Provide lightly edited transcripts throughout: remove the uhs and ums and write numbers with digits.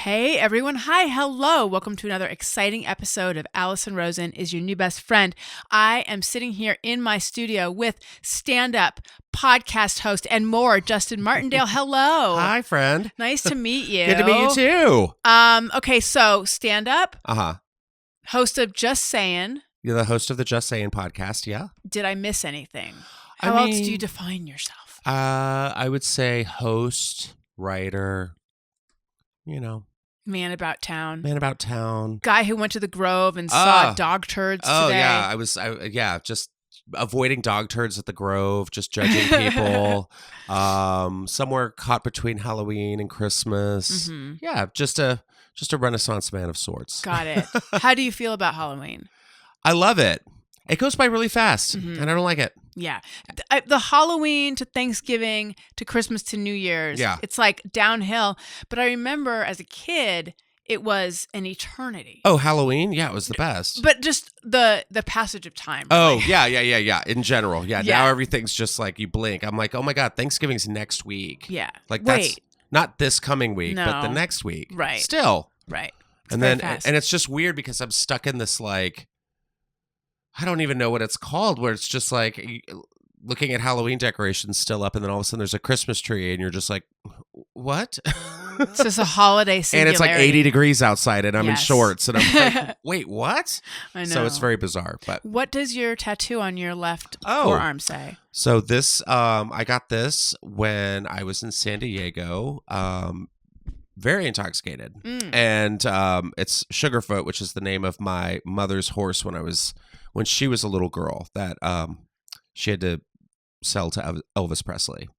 Hey everyone. Hi. Hello. Welcome to another exciting episode of Alison Rosen is your new best friend. I am sitting here in my studio with stand-up podcast host and more, Justin Martindale. Hello. Hi, friend. Nice to meet you. Good to meet you too. Okay, so stand-up, Uh-huh. host of Just Saiyan. You're the host of the Just Saiyan podcast, yeah? Did I miss anything? How else do you define yourself? I would say host, writer, Man about town. man about town. Guy who went to the Grove and saw dog turds today. Yeah, just avoiding dog turds at the Grove, just judging people. Somewhere caught between Halloween and Christmas. Mm-hmm. Yeah, just a Renaissance man of sorts. Got it. How do you feel about Halloween? I love it. It goes by really fast, Mm-hmm. and I don't like it. Yeah. The Halloween to Thanksgiving to Christmas to New Year's, it's like downhill. But I remember as a kid, it was an eternity. Oh, Halloween? Yeah, it was the best. But just the passage of time. Oh, really. yeah. In general. Yeah, now everything's just like you blink. I'm like, oh my God, Thanksgiving's next week. Yeah. Like that's not this coming week, but the next week. Right. Still. Right. And it's just weird because I'm stuck in this like, I don't even know what it's called, where it's just like looking at Halloween decorations still up, and then all of a sudden there's a Christmas tree, and you're just like, what? It's just a holiday singularity. And it's like 80 degrees outside, and I'm in shorts, and I'm like, wait, what? I know. So it's very bizarre. But what does your tattoo on your left forearm say? So this, I got this when I was in San Diego. Very intoxicated. And it's Sugarfoot, which is the name of my mother's horse when she was a little girl that she had to sell to Elvis Presley.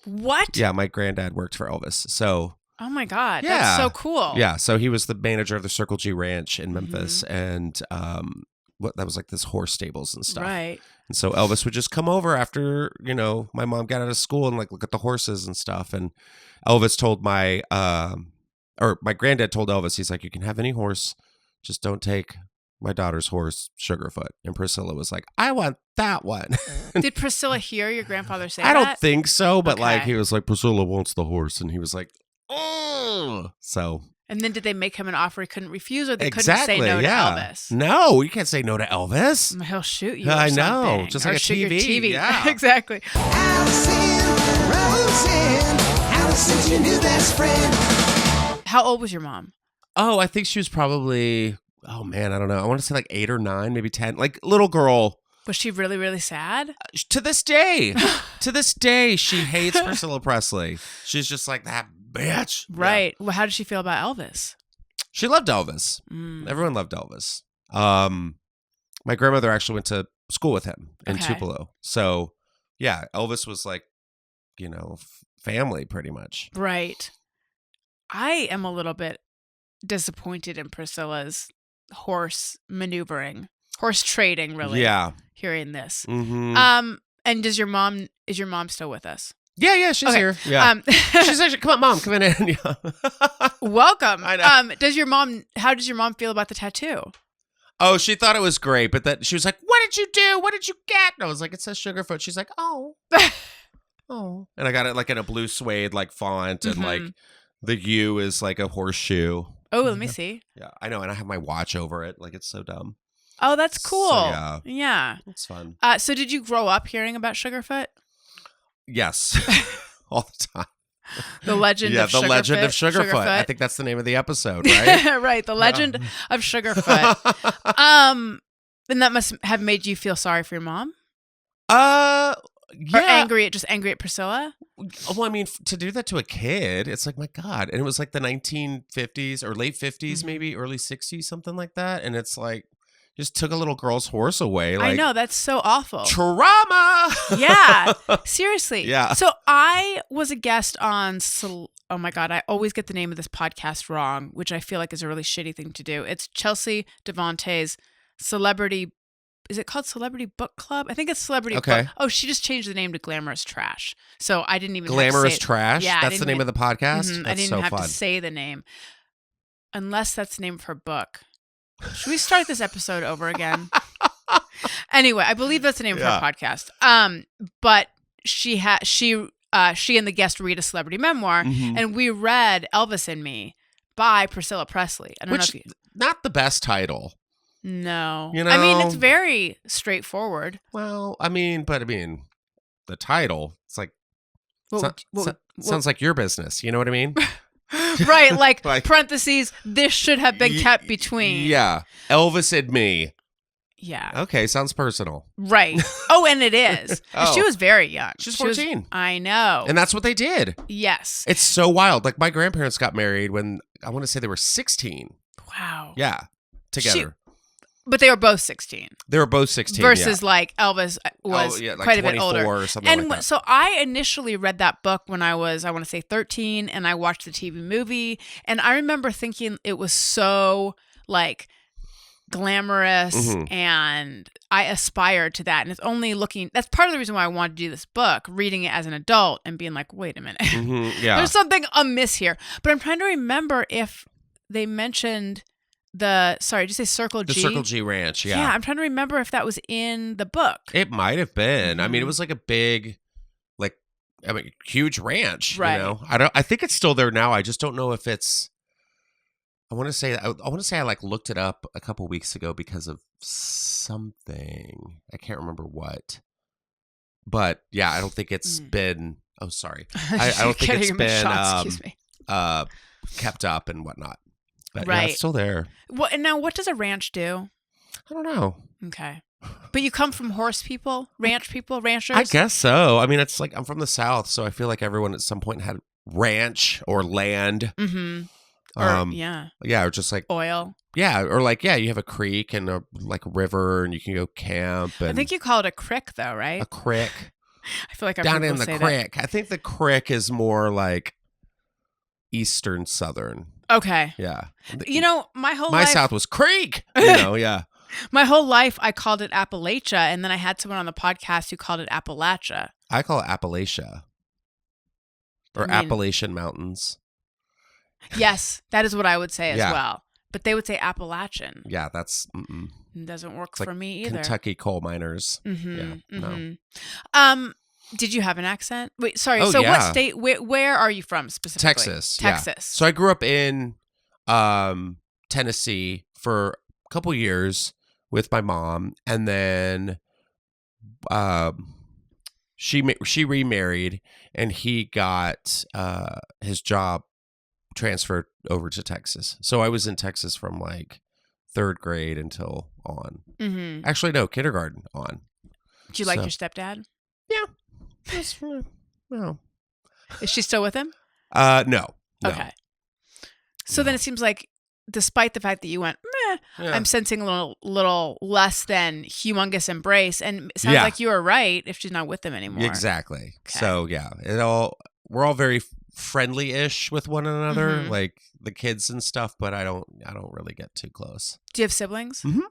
What? Yeah, my granddad worked for Elvis. So oh my God, that's so cool. Yeah, so he was the manager of the Circle G Ranch in Memphis, and that was like this horse stables and stuff. Right. And so Elvis would just come over after, my mom got out of school and like look at the horses and stuff. And Elvis told my granddad told Elvis, he's like, you can have any horse, just don't take my daughter's horse, Sugarfoot. And Priscilla was like, I want that one. Did Priscilla hear your grandfather say that? I don't think so, but like he was like, Priscilla wants the horse, and he was like, oh. So. And then did they make him an offer he couldn't refuse, or they couldn't say no to Elvis? No, you can't say no to Elvis. He'll shoot you. I know, just like a shoot TV. Your TV. Yeah, exactly. Alison, Rosen, Alison's your new best friend. How old was your mom? Oh, I think she was probably. Oh man, I don't know. I want to say like 8 or 9, maybe 10. Like little girl. Was she really, really sad? To this day, she hates Priscilla Presley. She's just like that bitch. Right. Yeah. Well, how did she feel about Elvis? She loved Elvis. Everyone loved Elvis. My grandmother actually went to school with him in Tupelo. So yeah, Elvis was like, family pretty much. Right. I am a little bit disappointed in Priscilla's horse trading, really. Yeah. Hearing this. Mm-hmm. And is your mom still with us? Yeah, she's here. Yeah. She's actually, come on, Mom, come in. Yeah. Welcome. I know. How does your mom feel about the tattoo? Oh, she thought it was great, but that she was like, what did you do? What did you get? And I was like, it says Sugarfoot. She's like, oh. Oh. And I got it like in a blue suede like font, and like the U is like a horseshoe. Oh, let me see. Yeah, I know. And I have my watch over it. Like, it's so dumb. Oh, that's cool. So, yeah. It's fun. So did you grow up hearing about Sugarfoot? Yes. All the time. The legend of Sugarfoot. Yeah, the legend of Sugarfoot. I think that's the name of the episode, right? Right. The legend of Sugarfoot. And that must have made you feel sorry for your mom? Yeah. Or angry at Priscilla? Well, I mean, to do that to a kid, it's like, my God. And it was like the 1950s or late 50s, maybe early 60s, something like that. And it's like, just took a little girl's horse away. Like, I know, that's so awful. Trauma. Yeah. Seriously. Yeah. So I was a guest on, oh my God, I always get the name of this podcast wrong, which I feel like is a really shitty thing to do. It's Chelsea Devante's Celebrity. Is it called Celebrity Book Club? I think it's Celebrity Book. Oh, she just changed the name to Glamorous Trash. So I didn't even Glamorous have to say Trash? Yeah, that's the name of the podcast? Mm-hmm, I didn't have to say the name. Unless that's the name of her book. Should we start this episode over again? Anyway, I believe that's the name of her podcast. But she and the guest read a celebrity memoir, and we read Elvis and Me. by Priscilla Presley. I don't know if you... Not the best title. No. You I mean, know? it's very straightforward. Well, the title, it's like, sounds like your business. You know what I mean? Right, like parentheses, this should have been kept between. Yeah. Elvis and me. Yeah. Okay, sounds personal. Right. Oh, and it is. Oh. She was very young. She's 14. I know. And that's what they did. Yes. It's so wild. Like, my grandparents got married when, I want to say they were 16. Wow. Yeah. Together. But they were both 16. They were both 16. Versus like Elvis was like quite a bit older. or something like that. So I initially read that book when I was, I want to say 13, and I watched the TV movie. And I remember thinking it was so like glamorous, and I aspired to that. And it's only that's part of the reason why I wanted to do this book, reading it as an adult and being like, wait a minute, Yeah. there's something amiss here. But I'm trying to remember if they mentioned did you say Circle G? The Circle G Ranch, yeah. Yeah, I'm trying to remember if that was in the book. It might have been. I mean, it was like a big, huge ranch, right. You know? I think it's still there now. I just don't know if it's, I want to say I like looked it up a couple weeks ago because of something. I can't remember what. But yeah, I don't think it's been, oh, sorry. I don't think it's been kept up and whatnot. But right. Yeah, it's still there. Well, and now what does a ranch do? I don't know. Okay. But you come from horse people, ranchers? I guess so. I mean, it's like I'm from the South, so I feel like everyone at some point had ranch or land. Mm-hmm. Or, Yeah, or just like oil. Yeah, or like, you have a creek and a river and you can go camp. And I think you call it a crick, though, right? A crick. I feel like our down people in the say crick. that. I think the crick is more like eastern southern. Okay. Yeah. You know, my life, South was creek. You know, yeah. My whole life, I called it Appalachia, and then I had someone on the podcast who called it Appalachia. I call it Appalachia. Or Appalachian Mountains. Yes, that is what I would say as well. But they would say Appalachian. Yeah, that's... It doesn't work it's for me either. Kentucky coal miners. No. Did you have an accent? Wait, sorry. Oh, so yeah. what state, where are you from specifically? Texas. Texas. Yeah. So I grew up in Tennessee for a couple years with my mom. And then she remarried and he got his job transferred over to Texas. So I was in Texas from like 3rd grade until on. Mm-hmm. Actually, no, kindergarten on. Did you like your stepdad? Yeah. No. Is she still with him? No. Okay. So then it seems like, despite the fact that you went, I'm sensing a little less than humongous embrace, and it sounds like you were right if she's not with them anymore. Exactly. Okay. So we're all very friendly-ish with one another, like the kids and stuff, but I don't really get too close. Do you have siblings? Mm-hmm.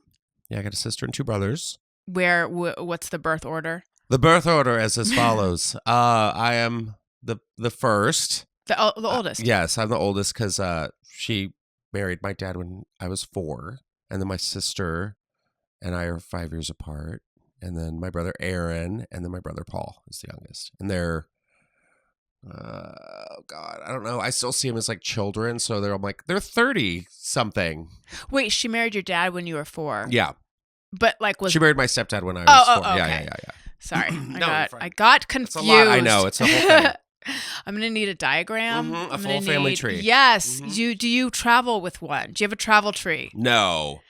Yeah, I got a sister and 2 brothers. What's the birth order? The birth order is as follows. I am the first. The oldest? Yes, I'm the oldest because she married my dad when I was 4. And then my sister and I are 5 years apart. And then my brother Aaron and then my brother Paul is the youngest. And they're, oh God, I don't know. I still see them as like children. So they're 30 something. Wait, she married your dad when you were 4? Yeah. But she married my stepdad when I was 4. Okay. Yeah. Sorry, I got confused. It's a lot. I know, it's a whole thing. I'm gonna need a diagram. A full family tree. Yes. Do you travel with one? Do you have a travel tree? No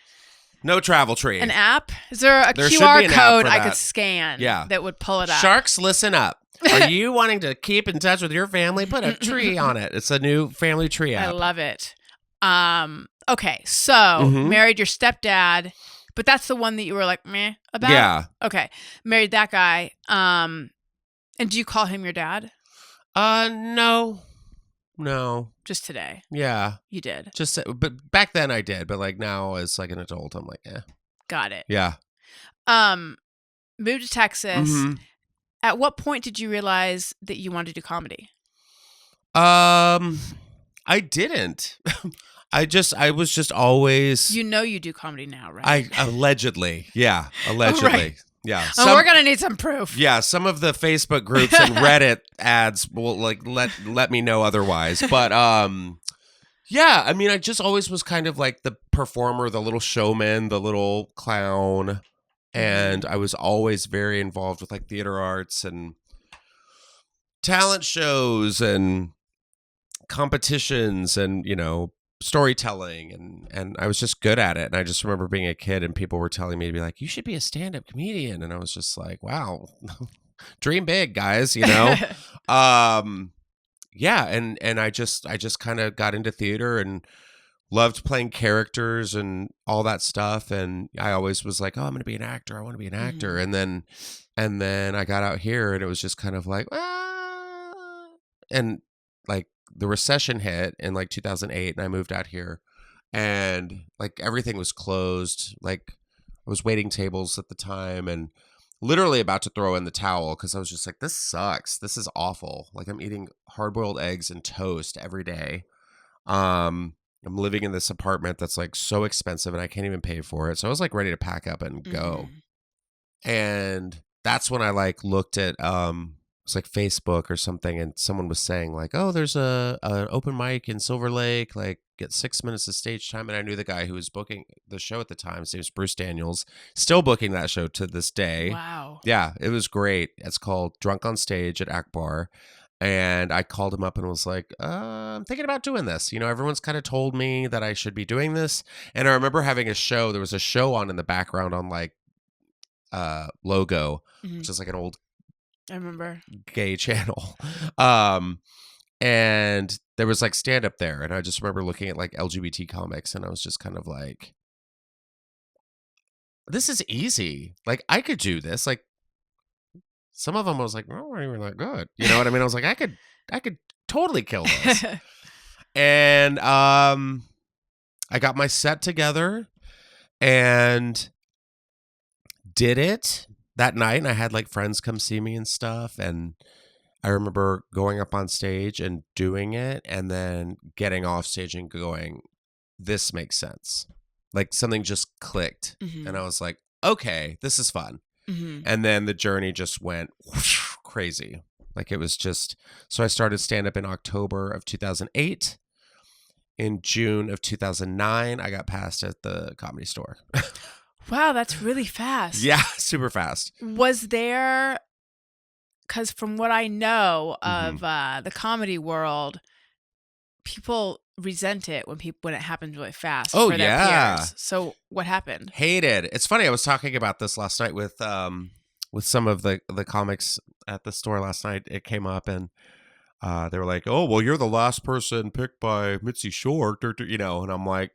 travel tree. An app? Is there a should QR be an app code for I that. could scan? Yeah. That would pull it up. Sharks, listen up. Are you wanting to keep in touch with your family? Put a tree on it. It's a new family tree app. I love it. Okay, so married your stepdad. But that's the one that you were like, meh about? Yeah. Okay. Married that guy. And do you call him your dad? No. Just today? Yeah. You did? But back then I did. But like now as like an adult, I'm like, Got it. Yeah. Moved to Texas. At what point did you realize that you wanted to do comedy? I didn't. I was just always. You do comedy now, right? Allegedly. Yeah. Allegedly. Right. Yeah. We're going to need some proof. Yeah. Some of the Facebook groups and Reddit ads will like let me know otherwise. But Yeah, I mean, I just always was kind of like the performer, the little showman, the little clown. And I was always very involved with like theater arts and talent shows and competitions and, storytelling. And I was just good at it. And I just remember being a kid and people were telling me to be like, you should be a stand-up comedian. And I was just like, wow, dream big, guys, Yeah, and I just kind of got into theater and loved playing characters and all that stuff. And I always was like, oh, I'm going to be an actor. I want to be an actor. And then I got out here and it was just kind of like, and like the recession hit in like 2008 and I moved out here and like everything was closed. Like I was waiting tables at the time and literally about to throw in the towel because I was just like, this sucks. This is awful. Like I'm eating hard-boiled eggs and toast every day. I'm living in this apartment that's like so expensive and I can't even pay for it. So I was like ready to pack up and go. And that's when I like looked at it's like Facebook or something and someone was saying like, oh, there's an open mic in Silver Lake, like get 6 minutes of stage time. And I knew the guy who was booking the show at the time. His name was Bruce Daniels, still booking that show to this day. Wow. Yeah, it was great. It's called Drunk on Stage at Akbar. And I called him up and was like, I'm thinking about doing this. Everyone's kind of told me that I should be doing this. And I remember having a show. There was a show on in the background on like Logo, which is like an old I remember gay channel. And there was like stand up there. And I just remember looking at like LGBT comics and I was just kind of like, this is easy. Like I could do this. Like some of them I was like, oh, weren't even that good. You know what I mean? I was like, I could totally kill this. And I got my set together and did it that night. And I had like friends come see me and stuff. And I remember going up on stage and doing it and then getting off stage and going, this makes sense. Like something just clicked. And I was like, okay, this is fun. And then the journey just went whoosh, crazy. Like it was just, so I started stand-up in October of 2008. In June of 2009, I got passed at the Comedy Store. Wow, that's really fast. Yeah, super fast. Was there, because from what I know of the comedy world, people resent it when it happens really fast. Oh, for their yeah. peers. So what happened? Hated. It's funny. I was talking about this last night with some of the comics at the store last night. It came up and they were like, "Oh, well, you're the last person picked by Mitzi Short," and I'm like,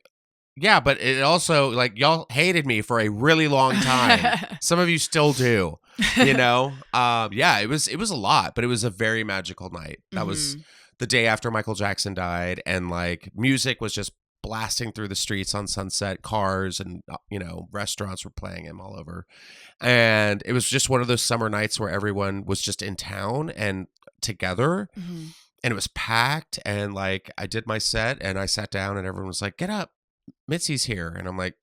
"Yeah, but it also like y'all hated me for a really long time. Some of you still do, Yeah, it was a lot, but it was a very magical night. That was the day after Michael Jackson died, and like music was just blasting through the streets on Sunset, cars and restaurants were playing him all over. And it was just one of those summer nights where everyone was just in town and together and it was packed. And like I did my set and I sat down and everyone was like, get up, Mitzi's here. And I'm like,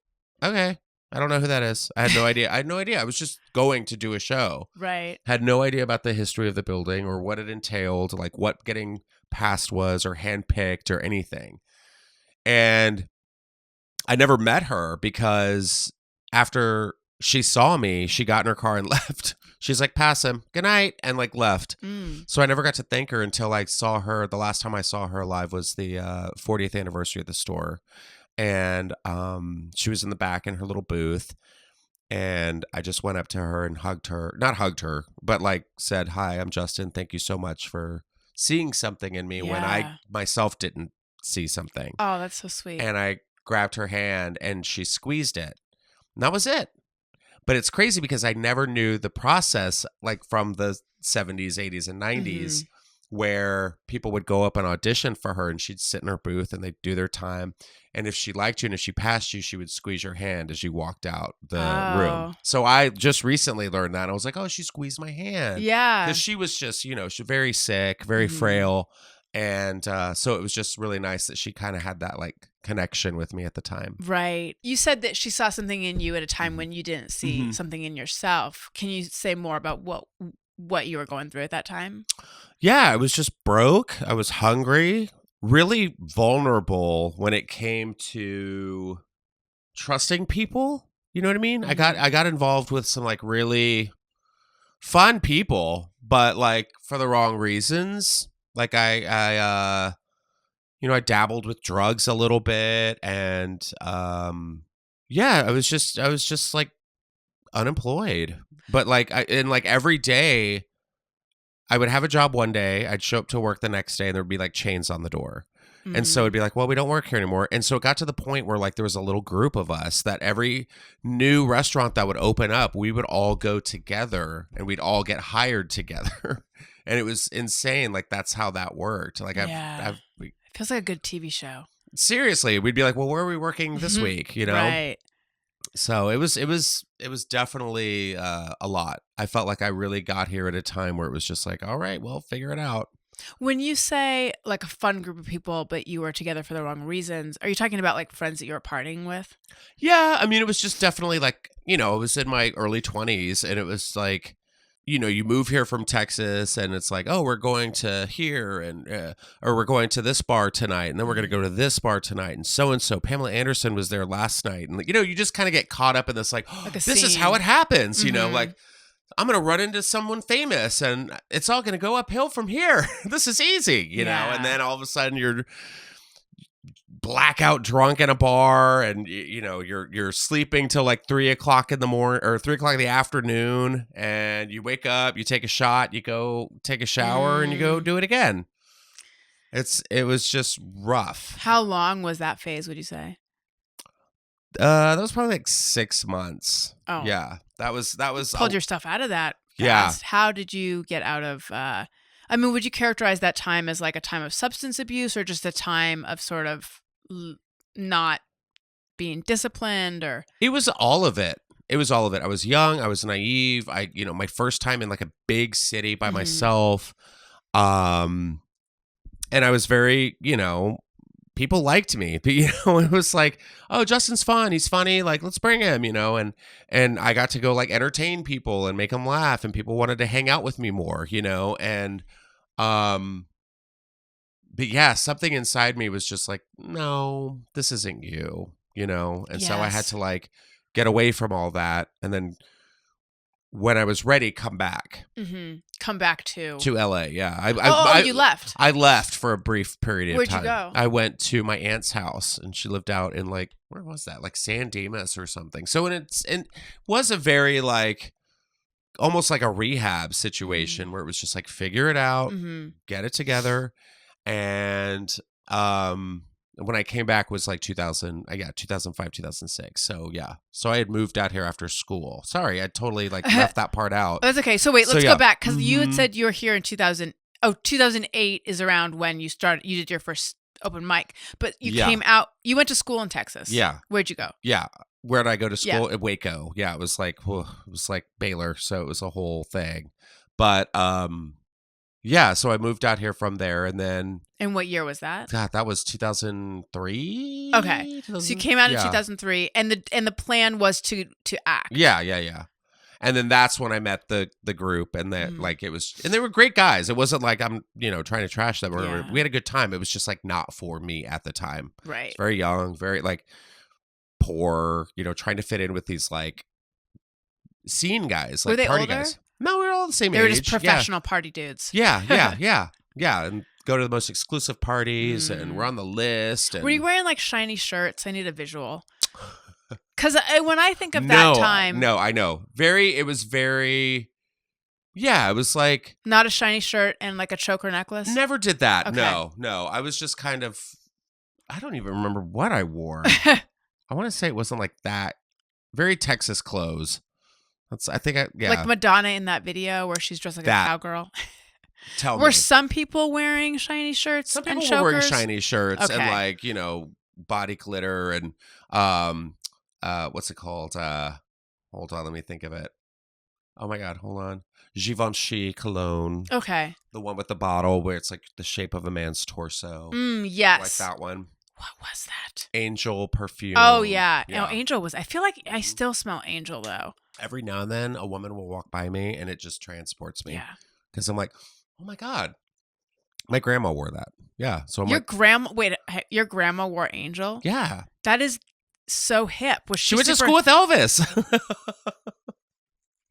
okay, I don't know who that is. I had no idea. I was just going to do a show. Right. Had no idea about the history of the building or what it entailed, like what getting past was or handpicked or anything. And I never met her because after she saw me, she got in her car and left. She's like, pass him. Good night. And like left. So I never got to thank her until I saw her. The last time I saw her live was the 40th anniversary of the store. And she was in the back in her little booth. And I just went up to her and not hugged her, but like said, hi, I'm Justin. Thank you so much for seeing something in me when I myself didn't see something. Oh, that's so sweet. And I grabbed her hand and she squeezed it. And that was it. But it's crazy because I never knew the process, like from the 70s, 80s, and 90s, where people would go up and audition for her and she'd sit in her booth and they'd do their time. And if she liked you and if she passed you, she would squeeze your hand as you walked out the room. So I just recently learned that. I was like, oh, she squeezed my hand. Yeah. Because she was just, she's very sick, very frail. And so it was just really nice that she kind of had that like connection with me at the time. Right. You said that she saw something in you at a time when you didn't see something in yourself. Can you say more about what you were going through at that time? Yeah, I was just broke. I was hungry, really vulnerable when it came to trusting people. You know what I mean? I got involved with some like really fun people, but like for the wrong reasons. Like I dabbled with drugs a little bit, and I was just like unemployed. But like every day I would have a job one day, I'd show up to work the next day, and there'd be like chains on the door. And so it'd be like, well, we don't work here anymore. And so it got to the point where like there was a little group of us that every new restaurant that would open up, we would all go together and we'd all get hired together. And it was insane. Like that's how that worked. Like it feels like a good TV show. Seriously, we'd be like, well, where are we working this week? You know? Right. So it was definitely a lot. I felt like I really got here at a time where it was just like, all right, well, figure it out. When you say like a fun group of people, but you were together for the wrong reasons, are you talking about like friends that you were partying with? Yeah. I mean, it was just definitely like, it was in my early 20s, and it was like, you move here from Texas, and it's like, oh, we're going to here, and or we're going to this bar tonight, and then we're going to go to this bar tonight, and so Pamela Anderson was there last night, and you just kind of get caught up in this like this is how it happens, like I'm going to run into someone famous, and it's all going to go uphill from here. This is easy, know, and then all of a sudden you're blackout drunk in a bar, and you're sleeping till like 3:00 in the morning or 3:00 in the afternoon, and you wake up, you take a shot, you go take a shower, and you go do it again. It was just rough. How long was that phase, would you say? That was probably like 6 months. Oh yeah, that was pulled your stuff out of that fast. Yeah. How did you get out of would you characterize that time as like a time of substance abuse, or just a time of sort of not being disciplined? Or it was all of it. I was young, I was naive. My first time in like a big city by myself. And I was very, people liked me, but it was like, oh, Justin's fun, he's funny, like let's bring him, and I got to go like entertain people and make them laugh, and people wanted to hang out with me more, and but yeah, something inside me was just like, no, this isn't you, and so I had to like get away from all that, and then when I was ready, come back. Come back to LA. Yeah. You left. I left for a brief period Where'd of time. you go? I went to my aunt's house, and she lived out in like, where was that? Like San Dimas or something. So it was a very like, almost like a rehab situation where it was just like, figure it out, get it together. And when I came back was like 2005, 2006. So yeah. So I had moved out here after school. Sorry, I totally like left that part out. That's okay. So wait, let's go back, because you had said you were here in 2008 is around when you did your first open mic, but you came out, you went to school in Texas. Yeah. Where'd you go? Yeah. Where'd I go to school? At Waco. Yeah. It was like Baylor. So it was a whole thing. But, yeah, so I moved out here from there, and then... And what year was that? God, that was 2003? Okay, so you came out in 2003, and the plan was to act. Yeah. And then that's when I met the group, and that like it was... And they were great guys. It wasn't like I'm, trying to trash them. We had a good time. It was just like not for me at the time. Right. Very young, very like poor, trying to fit in with these like scene guys, like were they party older? Guys. No, we were all the same age. They were just professional party dudes. Yeah. And go to the most exclusive parties, and we're on the list. And... Were you wearing like shiny shirts? I need a visual. Because when I think of that time... No, I know. It was very... Yeah, it was like... Not a shiny shirt and like a choker necklace? Never did that. Okay. No. I was just kind of... I don't even remember what I wore. I want to say it wasn't like that. Very Texas clothes. Like Madonna in that video where she's dressed like a cowgirl. Were some people wearing shiny shirts? Some people and were wearing chokers? shiny shirts and like, body glitter and what's it called? Hold on, let me think of it. Oh my God, hold on. Givenchy cologne. Okay. The one with the bottle where it's like the shape of a man's torso. Yes. Like that one. What was that? Angel perfume. Oh yeah. No, Angel was. I feel like I still smell Angel though. Every now and then a woman will walk by me and it just transports me. Yeah. Because I'm like, oh my God, My grandma wore that. Yeah. So I'm Your like, grandma, wait, your grandma wore Angel? yeah. That is so hip. Was She went to school with Elvis.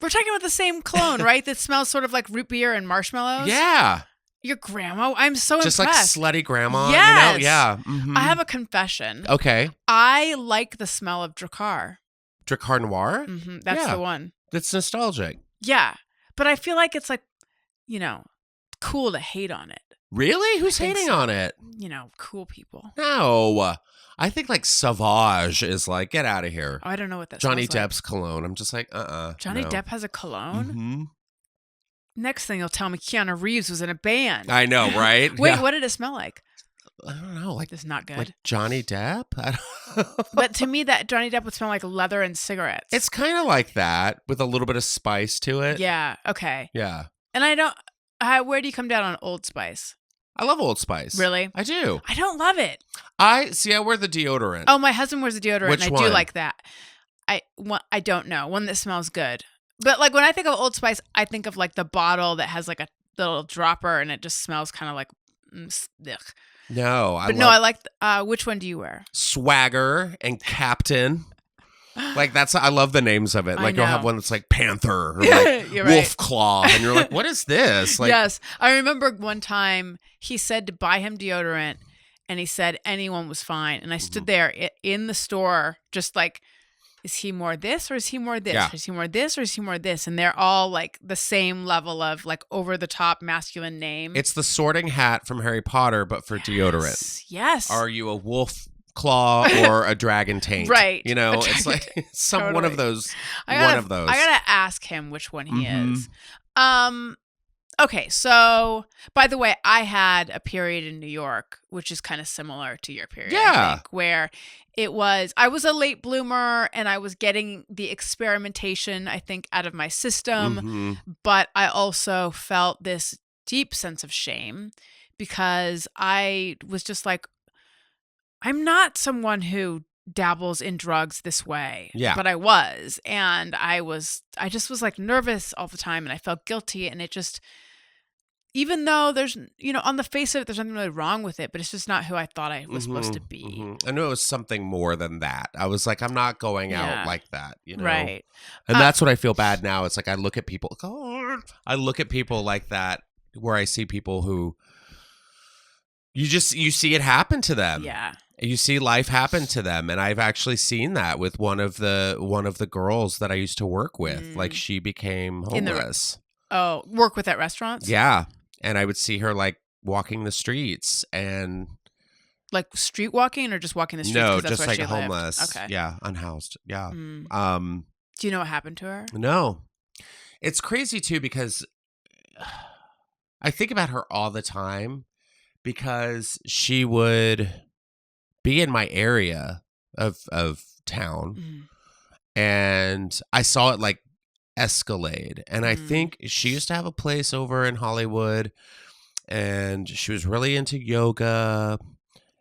We're talking about the same cologne, right? That smells sort of like root beer and marshmallows. Yeah. Your grandma? I'm so Just impressed. like slutty grandma. Yes. You know? Yeah. Mhm. I have a confession. Okay. I like the smell of Drakkar. Drakkar Noir? That's Yeah. the one. That's nostalgic. Yeah. But I feel like it's like, cool to hate on it. Really? Who's I think hating so. on it? Cool people. No. I think like Sauvage is like, get out of here. Oh, I don't know what that Johnny smells like. Depp's cologne. I'm just like, Johnny no. Depp has a cologne? Mm-hmm. Next thing you'll tell me Keanu Reeves was in a band. I know, right? Wait, Yeah. what did it smell like? I don't know. Like, It's not good. like Johnny Depp? I don't But to me, that Johnny Depp would smell like leather and cigarettes. It's kind of like that with a little bit of spice to it. Yeah, okay. Yeah. And I don't... where do you come down on Old Spice? I love Old Spice. Really? I do. I don't love it. I wear the deodorant. Oh, my husband wears a deodorant, Which and I do one? like that. I don't know. One that smells good. But like when I think of Old Spice, I think of like the bottle that has like a little dropper, and it just smells kind of like... ugh. No, I like... which one do you wear? Swagger and Captain. Like I love the names of it. I Like you'll have know. one that's like Panther or like You're Wolf right. Claw, and you're like, what is this? Like, Yes. I remember one time he said to buy him deodorant, and he said anyone was fine. And I stood there in the store just like, is he more this or is he more this? Yeah. Is he more this or is he more this? And they're all like the same level of like over the top masculine name. it's the Sorting Hat from Harry Potter, but for deodorant. Yes. Are you a wolf claw or a dragon taint? Right. You know, A it's dragon like one of Totally. those. I I gotta ask him which one he Mhm. is. Okay, so by the way, I had a period in New York, which is kind of similar to your period, Yeah. I think, where I was a late bloomer and I was getting the experimentation, I think, out of my system, Mhm. but I also felt this deep sense of shame because I was just like, I'm not someone who dabbles in drugs this way. Yeah. But I was. And I just was like nervous all the time, and I felt guilty. And it just, even though there's, on the face of it, there's nothing really wrong with it, but it's just not who I thought I was supposed to be. Mhm. I knew it was something more than that. I was like, I'm not going out Yeah. like that, Right. And that's what I feel bad now. It's like I look at people. I look at people like that, where I see people who you see it happen to them. Yeah. You see life happen to them, and I've actually seen that with one of the girls that I used to work with. Like she became homeless. Oh, work with at restaurants? Yeah, and I would see her like walking the streets and Like street walking or just walking the streets? no, 'Cause that's just where like she lived? homeless. Okay. Yeah, unhoused. Yeah. Mm. Do you know what happened to her? No, it's crazy too because I think about her all the time because she would be in my area of town, Mm. and I saw it like escalade. And I Mm. think she used to have a place over in Hollywood, and she was really into yoga,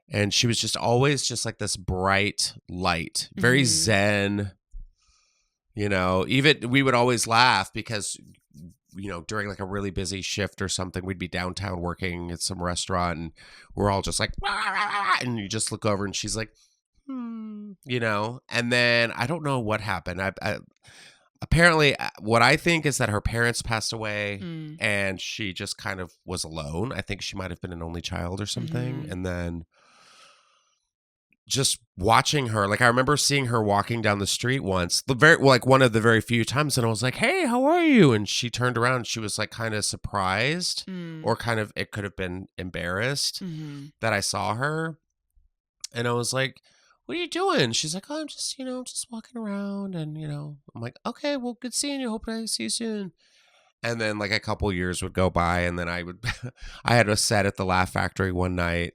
and she was just always just like this bright light, very Mhm. zen. Even we would always laugh because during like a really busy shift or something, we'd be downtown working at some restaurant, and we're all just like, "Rah, rah, rah," and you just look over and she's like, and then I don't know what happened. Apparently what I think is that her parents passed away, Mm. and she just kind of was alone. I think she might have been an only child or something. Mhm. And then just watching her, like I remember seeing her walking down the street once, one of the very few times, and I was like, "Hey, how are you?" And she turned around and she was like kind of surprised, Mm. or kind of, it could have been embarrassed Mhm. that I saw her. And I was like, "What are you doing?" She's like, "Oh, I'm just, just walking around." And, I'm like, "Okay, well, good seeing you. Hope I see you soon." And then like a couple years would go by, and then I had a set at the Laugh Factory one night,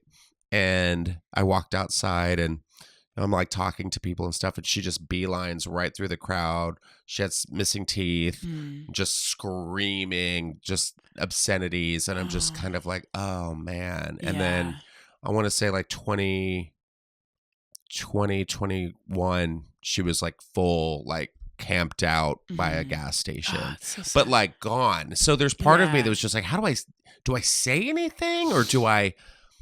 and I walked outside and I'm like talking to people and stuff, and she just beelines right through the crowd. She had missing teeth, Mm. just screaming, just obscenities. And I'm just Oh. kind of like, oh man. And Yeah. then I want to say like 2021, she was like full, like camped out by a gas station, it's so sad. but like gone. So there's part of me Yeah. that was just like, how do I say anything, or do I?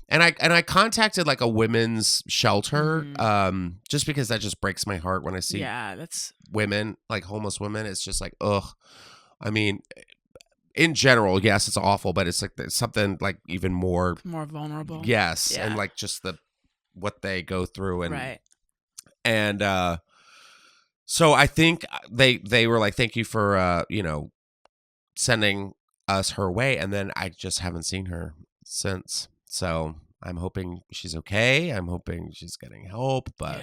And I contacted like a women's shelter, just because that just breaks my heart when I see that's women, like homeless women. It's just like, ugh. I mean, in general, yes, it's awful, but it's like there's something like even more vulnerable. Yes, Yeah. and like just what they go through, and Right. and so I think they were like, thank you for sending us her way, and then I just haven't seen her since. So I'm hoping she's okay. I'm hoping she's getting help, but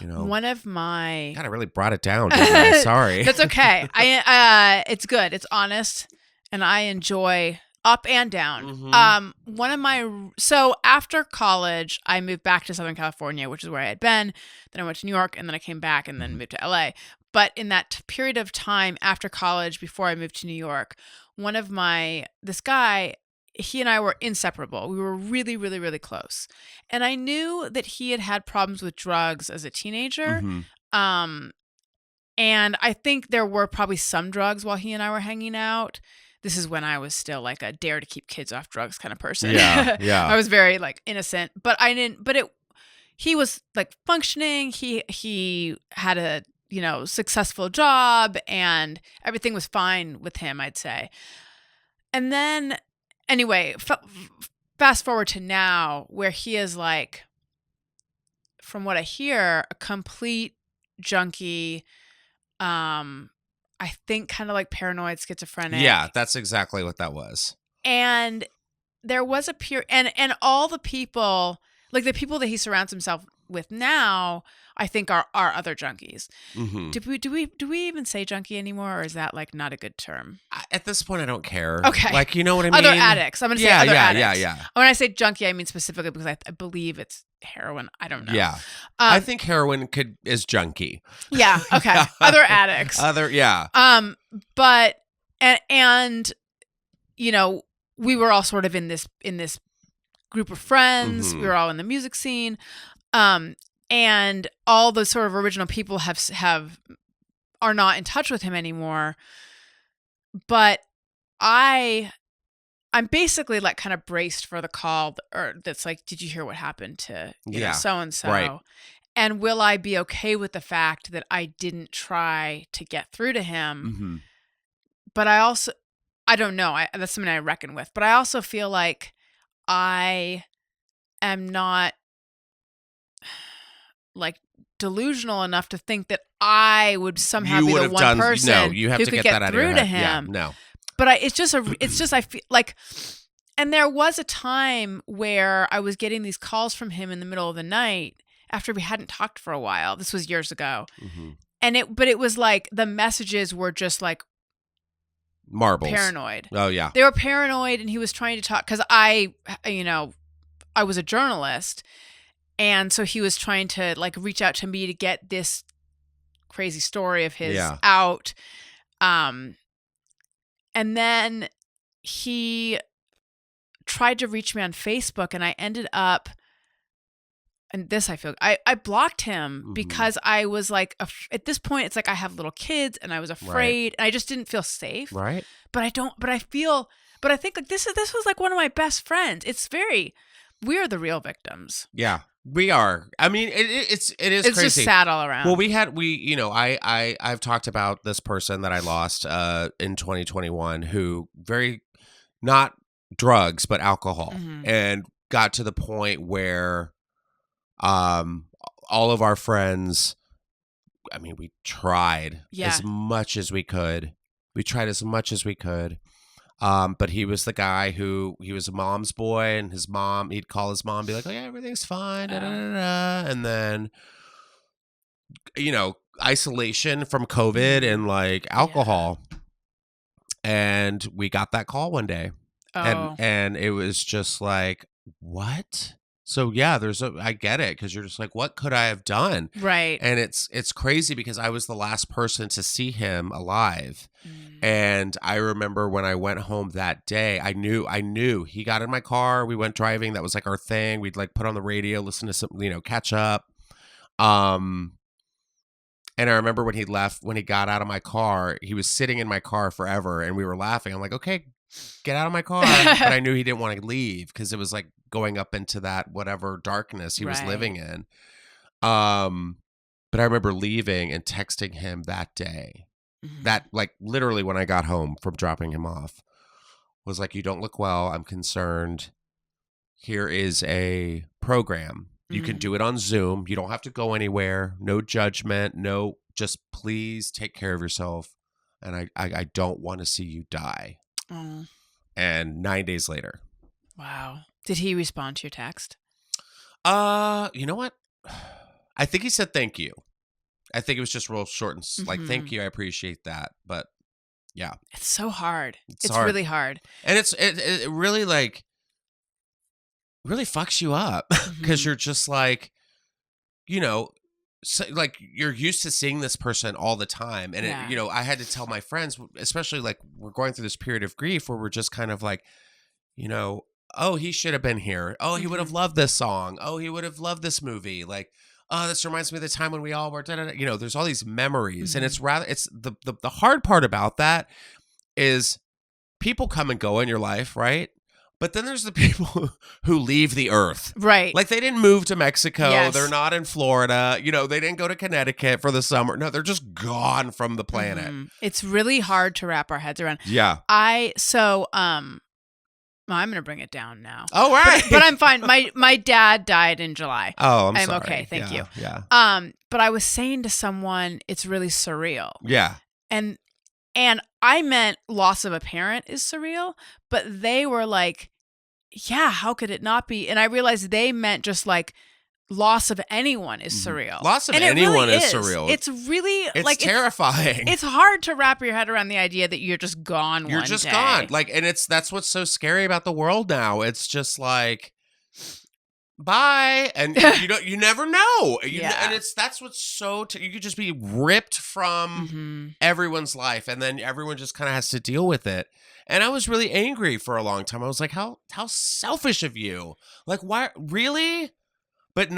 one of my God, I really brought it down. Didn't I? Sorry. That's okay. It's good. It's honest, and I enjoy up and down. So after college, I moved back to Southern California, which is where I had been. Then I went to New York, and then I came back, and then moved to LA. But in that period of time after college, before I moved to New York, this guy, he and I were inseparable. We were really, really, really close. And I knew that he had problems with drugs as a teenager. And I think there were probably some drugs while he and I were hanging out. This is when I was still like a dare to keep kids off drugs kind of person. Yeah. I was very like innocent, but he was like functioning. He had a, successful job, and everything was fine with him, I'd say. And then anyway, fast forward to now, where he is like, from what I hear, a complete junkie. I think kind of like paranoid, schizophrenic. Yeah, that's exactly what that was. And there was a period, and all the people, like the people that he surrounds himself with now, I think are other junkies. Do we even say junkie anymore, or is that like not a good term? At this point, I don't care. Okay, like, you know what I mean? Other addicts. I'm going to say other addicts. Yeah. When I say junkie, I mean specifically because I believe it's heroin. I don't know. Yeah, I think heroin is junkie. Yeah. Okay. Other addicts. But and we were all sort of in this group of friends. We were all in the music scene. And all the sort of original people are not in touch with him anymore. But I'm basically like kind of braced for the call, or that's like, did you hear what happened to so and so? Right. And will I be okay with the fact that I didn't try to get through to him? But I don't know. That's something I reckon with. But I also feel like I am not like delusional enough to think that I would somehow be the one person you have who to could get that out through of your to head. him. Yeah, no. But it's just I feel like, and there was a time where I was getting these calls from him in the middle of the night after we hadn't talked for a while. This was years ago. And it was like the messages were just like marbles, paranoid. Oh yeah. They were paranoid, and he was trying to talk, because I was a journalist. And so he was trying to like reach out to me to get this crazy story of his out. And then he tried to reach me on Facebook, and I ended up, and this I blocked him because I was like, at this point, it's like I have little kids, and I was afraid, and I just didn't feel safe. Right. But I think like this was like one of my best friends. We are the real victims. Yeah. We are. I mean, it is It's crazy. just sad all around. Well, I've talked about this person that I lost in 2021 who not drugs, but alcohol, and got to the point where all of our friends, I mean, we tried as much as we could. But he was the guy he was a mom's boy, and he'd call his mom and be like, oh yeah, everything's fine. Da, da, da, da. And then, isolation from COVID and like alcohol. And we got that call one day. And it was just like, what? So yeah, I get it, because you're just like, what could I have done? Right. And it's crazy because I was the last person to see him alive. And I remember when I went home that day, I knew he got in my car. We went driving. That was like our thing. We'd like put on the radio, listen to some, catch up. And I remember when he left, when he got out of my car, he was sitting in my car forever and we were laughing. I'm like, okay, get out of my car. But I knew he didn't want to leave because it was like going up into that whatever darkness he was Right. living in. But I remember leaving and texting him that day. Mhm. That, like, literally when I got home from dropping him off, was like, you don't look well. I'm concerned. Here is a program. You can do it on Zoom. You don't have to go anywhere. No judgment. No, just please take care of yourself. And I don't want to see you die. Oh, And 9 days later. wow. Did he respond to your text? You know what? I think he said thank you. I think it was just real short and like, thank you. I appreciate that. But yeah. It's so hard. It's hard. really hard. And it really like really fucks you up because you're just like, you know, so, like you're used to seeing this person all the time. And, Yeah. it, you know, I had to tell my friends, especially like we're going through this period of grief where we're just kind of like, you know, oh, he should have been here. Oh, he would have loved this song. Oh, he would have loved this movie. Like, oh, this reminds me of the time when we all were, you know, there's all these memories. And it's the hard part about that is people come and go in your life, right? But then there's the people who leave the earth. Right. Like they didn't move to Mexico. Yes. They're not in Florida. You know, they didn't go to Connecticut for the summer. No, they're just gone from the planet. It's really hard to wrap our heads around. Yeah. Well, I'm going to bring it down now. Oh, right. But I'm fine. My dad died in July. Oh, I'm I'm sorry. okay. Thank you. Yeah. But I was saying to someone, it's really surreal. Yeah. And I meant loss of a parent is surreal, but they were like, yeah, how could it not be? And I realized they meant just like loss of anyone is surreal. Loss of and anyone really is surreal. It's really It's like terrifying. It's hard to wrap your head around the idea that you're just gone. You're one just day. gone. Like, and that's what's so scary about the world now. It's just like, bye, and you never know. And that's what's so you could just be ripped from everyone's life, and then everyone just kind of has to deal with it. And I was really angry for a long time. I was like, how selfish of you. Like, why really? But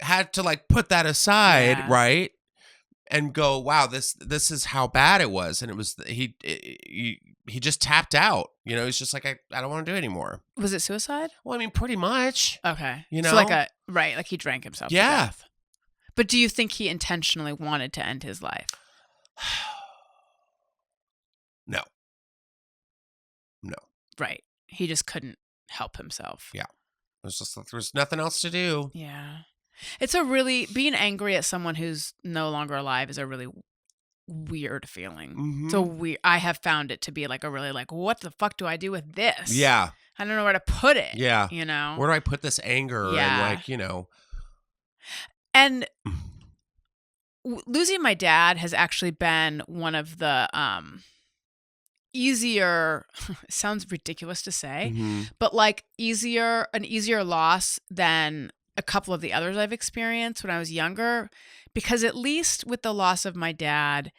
had to like put that aside, right? And go, wow, this is how bad it was. And it was he just tapped out. You know, he's just like, I don't want to do it anymore. Was it suicide? Well, I mean, pretty much. Okay. You know? So like he drank himself to Yeah. death. But do you think he intentionally wanted to end his life? No. Right. He just couldn't help himself. Yeah. There was nothing else to do. Yeah. It's being angry at someone who's no longer alive is a really weird feeling. So weird. I have found it to be like a really like, what the fuck do I do with this? Yeah. I don't know where to put it. Yeah. You know? Where do I put this anger? Yeah. And like, you know. And losing my dad has actually been one of the easier, sounds ridiculous to say, but like an easier loss than a couple of the others I've experienced when I was younger, because at least with the loss of my dad,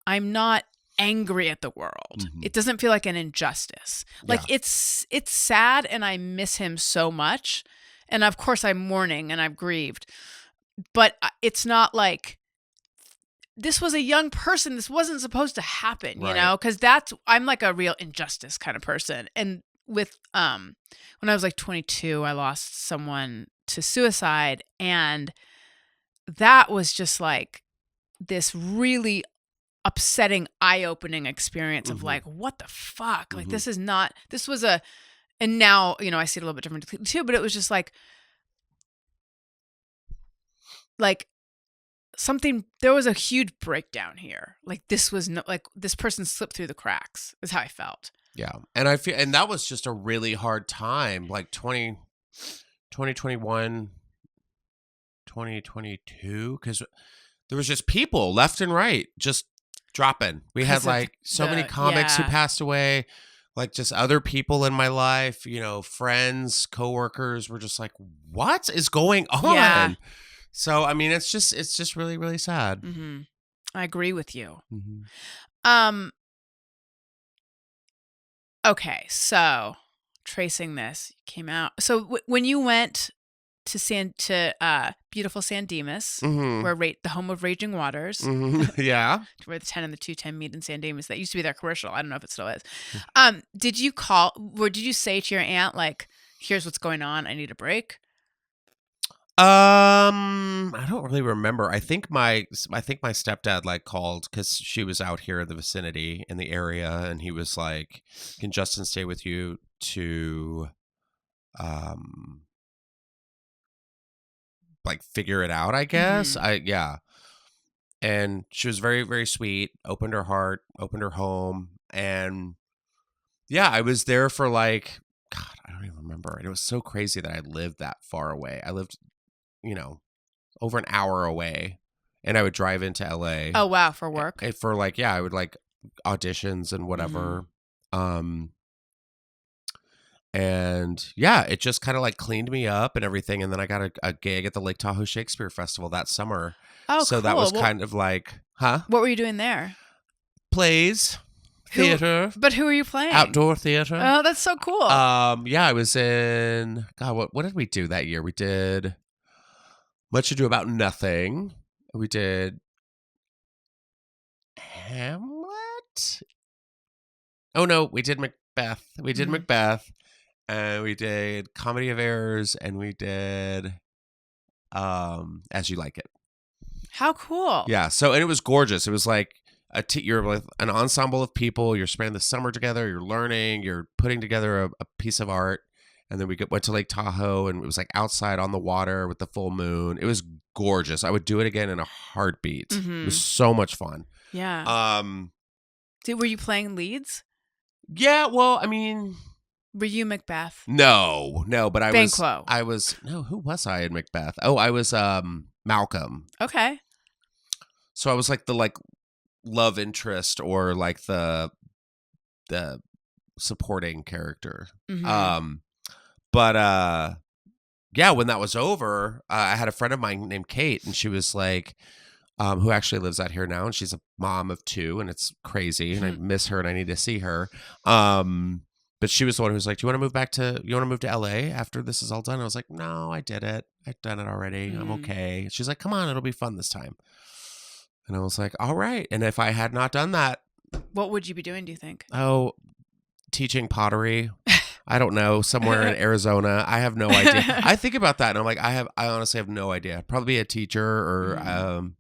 I'm not angry at the world. It doesn't feel like an injustice. Like it's sad and I miss him so much. And of course I'm mourning and I've grieved, but it's not like this was a young person. This wasn't supposed to happen, you know, because I'm like a real injustice kind of person. And with, when I was like 22, I lost someone to suicide. And that was just like this really upsetting, eye-opening experience of like, what the fuck? Like, this was and now, you know, I see it a little bit differently too, but it was just like there was a huge breakdown here. Like this was this person slipped through the cracks is how I felt. Yeah. And I feel, and that was just a really hard time, like 2021, 2022, because there was just people left and right just dropping. We had like so many comics who passed away, like just other people in my life, you know, friends, coworkers were just like, what is going on? Yeah. So, I mean, it's just really, really sad. I agree with you. Okay. So tracing this came out. So when you went to beautiful San Dimas, where the home of raging waters, Yeah. where the 10 and the 210 meet in San Dimas. That used to be their commercial. I don't know if it still is. Did you say to your aunt, like, here's what's going on, I need a break? I don't really remember. I think my stepdad like called because she was out here in the vicinity in the area, and he was like, "Can Justin stay with you to, like figure it out?" I guess. Yeah. And she was very, very sweet. Opened her heart, opened her home, and yeah, I was there for like, God, I don't even remember. And it was so crazy that I lived that far away. I lived, over an hour away, and I would drive into LA. Oh, wow. For work? For like, yeah, I would like auditions and whatever. And yeah, it just kind of like cleaned me up and everything. And then I got a gig at the Lake Tahoe Shakespeare Festival that summer. Oh, so cool. that was kind of like, What were you doing there? Plays, theater. But who were you playing? Outdoor theater. Oh, that's so cool. Yeah, I was in, God, what did we do that year? We did Much Ado About Nothing. We did Hamlet. Oh no, we did Macbeth. We did Macbeth, and we did Comedy of Errors, and we did As You Like It. How cool. Yeah, and it was gorgeous. It was like you're with an ensemble of people. You're spending the summer together. You're learning. You're putting together a piece of art. And then we went to Lake Tahoe, and it was like outside on the water with the full moon. It was gorgeous. I would do it again in a heartbeat. It was so much fun. Yeah. Were you playing leads? Yeah. Well, I mean, were you Macbeth? No, but I Banquo. was. No, who was I in Macbeth? Oh, I was Malcolm. Okay. So I was like the love interest or like the supporting character. But yeah, when that was over, I had a friend of mine named Kate, and she was like, who actually lives out here now, and she's a mom of 2, and it's crazy, and I miss her, and I need to see her. But she was the one who was like, you want to move to LA after this is all done? I was like, no, I did it. I've done it already. I'm okay. She's like, come on, it'll be fun this time. And I was like, all right. And if I had not done that, what would you be doing, do you think? Oh, teaching pottery. I don't know, somewhere in Arizona. I have no idea. I think about that, and I'm like, I honestly have no idea. Probably a teacher or.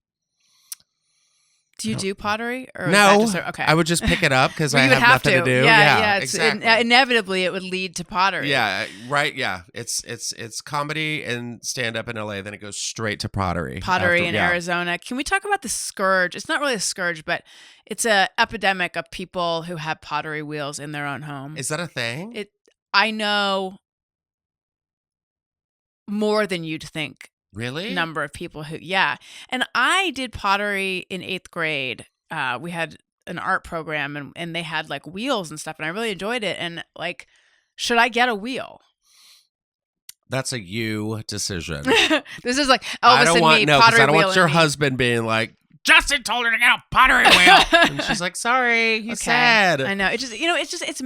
Do you do pottery? Or no, okay. I would just pick it up because I have nothing to do. Yeah, exactly. Inevitably, it would lead to pottery. Yeah, right. Yeah, it's comedy and stand up in LA, then it goes straight to pottery. In Arizona. Can we talk about the scourge? It's not really a scourge, but it's a epidemic of people who have pottery wheels in their own home. Is that a thing? I know more than you'd think. Really? Number of people who, yeah. And I did pottery in 8th grade. We had an art program, and they had like wheels and stuff, and I really enjoyed it. And like, should I get a wheel? That's a you decision. This is like Elvis and me, pottery I don't wheel want your husband being like, Justin told her to get a pottery wheel. And she's like, sorry, he said. I know. It's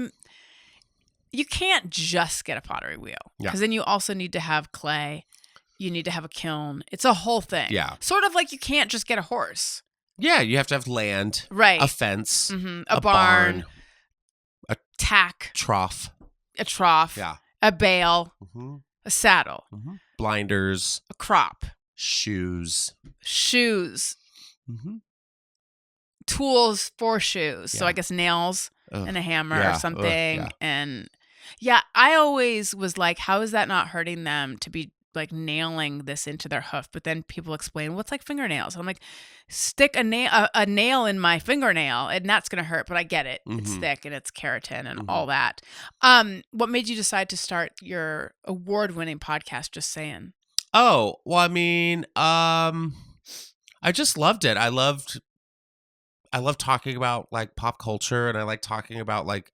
you can't just get a pottery wheel. Because then you also need to have clay. You need to have a kiln. It's a whole thing. Yeah. Sort of like you can't just get a horse. Yeah, you have to have land. Right. A fence. A barn. A tack. Trough. A trough. Yeah. A bale. A saddle. Blinders. A crop. Shoes. Tools for shoes. So I guess nails and a hammer or something. And yeah, I always was like, how is that not hurting them to be like nailing this into their hoof? But then people explain, what's like fingernails? I'm like, stick a nail in my fingernail and that's going to hurt, but I get it. It's thick and it's keratin and all that. What made you decide to start your award-winning podcast, Just Saiyan? Oh, well, I mean, I just loved it. I love talking about like pop culture, and I like talking about like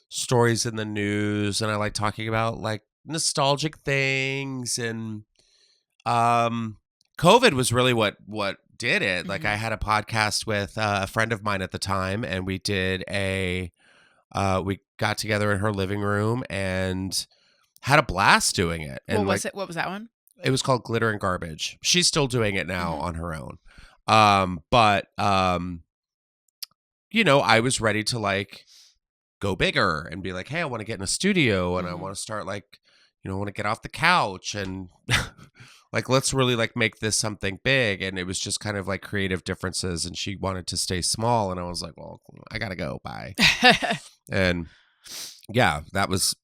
stories in the news, and I like talking about like nostalgic things. And COVID was really what did it. Like I had a podcast with a friend of mine at the time, and we did we got together in her living room and had a blast doing it. And what was that one? It was called Glitter and Garbage. She's still doing it now on her own. But you know, I was ready to like go bigger and be like, hey, I want to get in a studio and I want to start like, you know, I want to get off the couch and like, let's really like make this something big. And it was just kind of like creative differences. And she wanted to stay small. And I was like, well, I got to go. Bye. And yeah, that was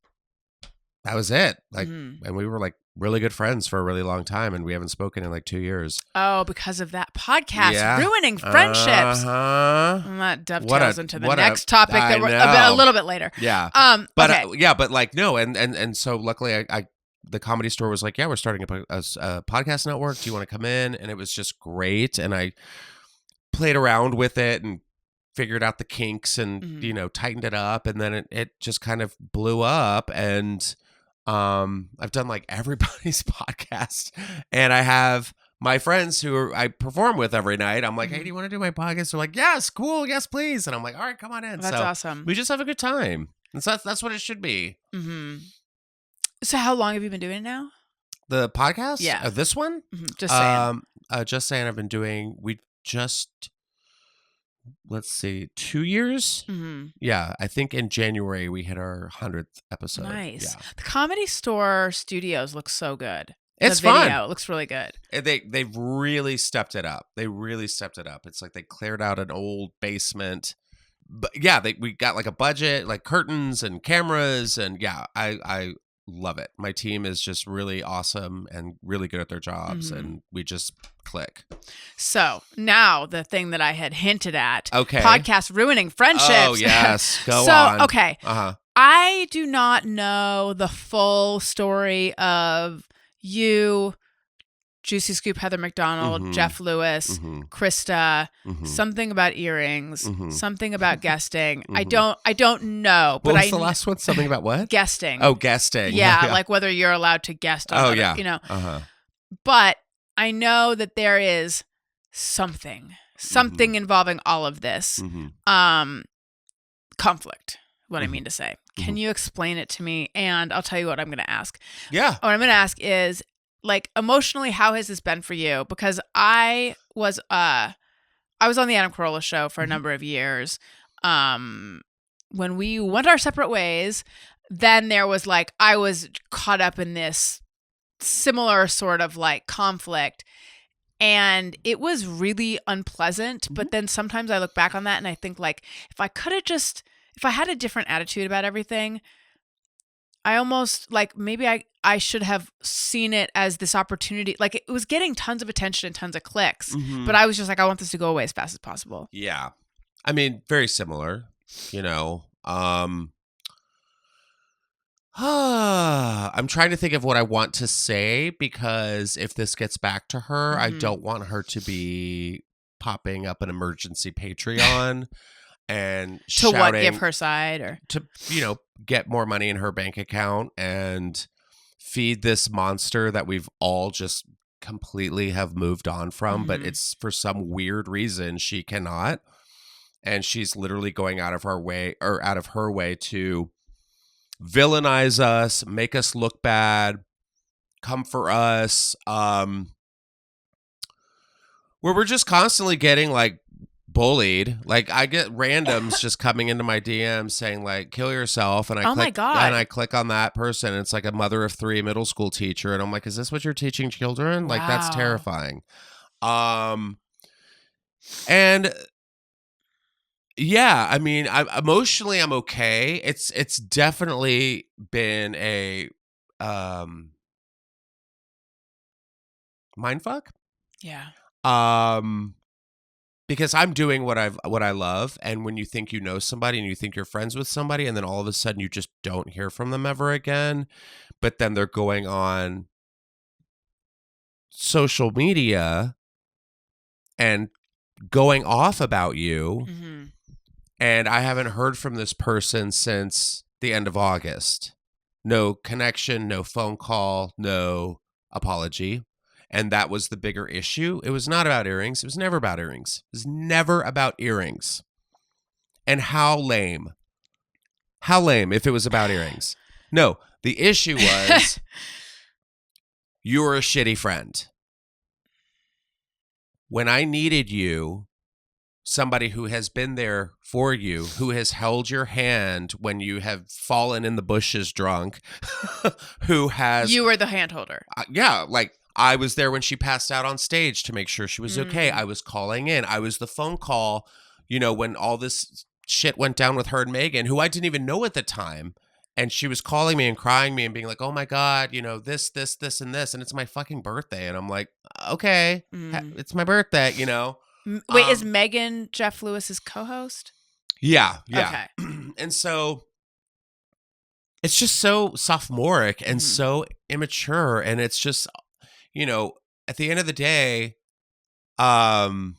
it. Like, and we were like really good friends for a really long time. And we haven't spoken in like 2 years. Oh, because of that podcast, ruining friendships. And that dovetails into the next topic that we're a little bit later. Yeah. But okay. But like, no. And so luckily I the Comedy Store was like, yeah, we're starting a podcast network. Do you want to come in? And it was just great. And I played around with it and figured out the kinks and, you know, tightened it up. And then it just kind of blew up. And I've done like everybody's podcast. And I have my friends who I perform with every night. I'm like, hey, do you want to do my podcast? They're like, yes, cool. Yes, please. And I'm like, all right, come on in. That's awesome. We just have a good time. And so that's what it should be. So how long have you been doing it now? The podcast? Yeah. This one? Just Saying. Just Saying I've been doing, let's see, 2 years? Yeah. I think in January we hit our 100th episode. Nice. Yeah. The Comedy Store studios look so good. It's the video fun. Looks really good. They've really stepped it up. It's like they cleared out an old basement. But yeah, we got like a budget, like curtains and cameras. And yeah, I love it. My team is just really awesome and really good at their jobs, and we just click. So now the thing that I had hinted at, okay, podcast ruining friendships. Oh yes, go on. So okay, I do not know the full story of you, Juicy Scoop, Heather McDonald, Jeff Lewis, Krista, something about earrings, something about guesting. I don't know. But what was the last one? Something about what? Guesting. Oh, guesting. Yeah, like whether you're allowed to guest on you know. But I know that there is something involving all of this. Conflict, what I mean to say. Can you explain it to me? And I'll tell you what I'm going to ask. Yeah. What I'm going to ask is, like, emotionally, how has this been for you? Because I was on the Adam Carolla show for a number of years. When we went our separate ways, then there was like, I was caught up in this similar sort of like conflict, and it was really unpleasant. But then sometimes I look back on that and I think, like, if I had a different attitude about everything, I almost like maybe I should have seen it as this opportunity. Like, it was getting tons of attention and tons of clicks, but I was just like, I want this to go away as fast as possible. Yeah. I mean, very similar, you know. I'm trying to think of what I want to say, because if this gets back to her, I don't want her to be popping up an emergency Patreon and to shouting, what, give her side, or to, you know, get more money in her bank account and feed this monster that we've all just completely have moved on from, but it's for some weird reason she cannot, and she's literally going out of her way to villainize us, make us look bad, come for us, where we're just constantly getting like bullied. Like, I get randoms just coming into my DMs saying like, kill yourself, and I click on that person, and it's like a mother of 3 middle school teacher, and I'm like, is this what you're teaching children? Wow. Like, that's terrifying. And yeah, I mean, emotionally I'm okay. It's definitely been a mindfuck. Yeah. Because I'm doing what I love, and when you think you know somebody and you think you're friends with somebody, and then all of a sudden you just don't hear from them ever again, but then they're going on social media and going off about you, and I haven't heard from this person since the end of August. No connection, no phone call, no apology. And that was the bigger issue. It was not about earrings. It was never about earrings. It was never about earrings. And how lame. How lame if it was about earrings. No, the issue was You were a shitty friend. When I needed you, somebody who has been there for you, who has held your hand when you have fallen in the bushes drunk, who has... You were the hand holder. Yeah, like I was there when she passed out on stage to make sure she was okay. I was calling in. I was the phone call, when all this shit went down with her and Megan, who I didn't even know at the time. And she was calling me and crying me and being like, oh my God, this, and this. And it's my fucking birthday. And I'm like, okay, it's my birthday, Wait, is Megan Jeff Lewis's co-host? Yeah. Okay. And so it's just so sophomoric and so immature. And it's just, at the end of the day, we're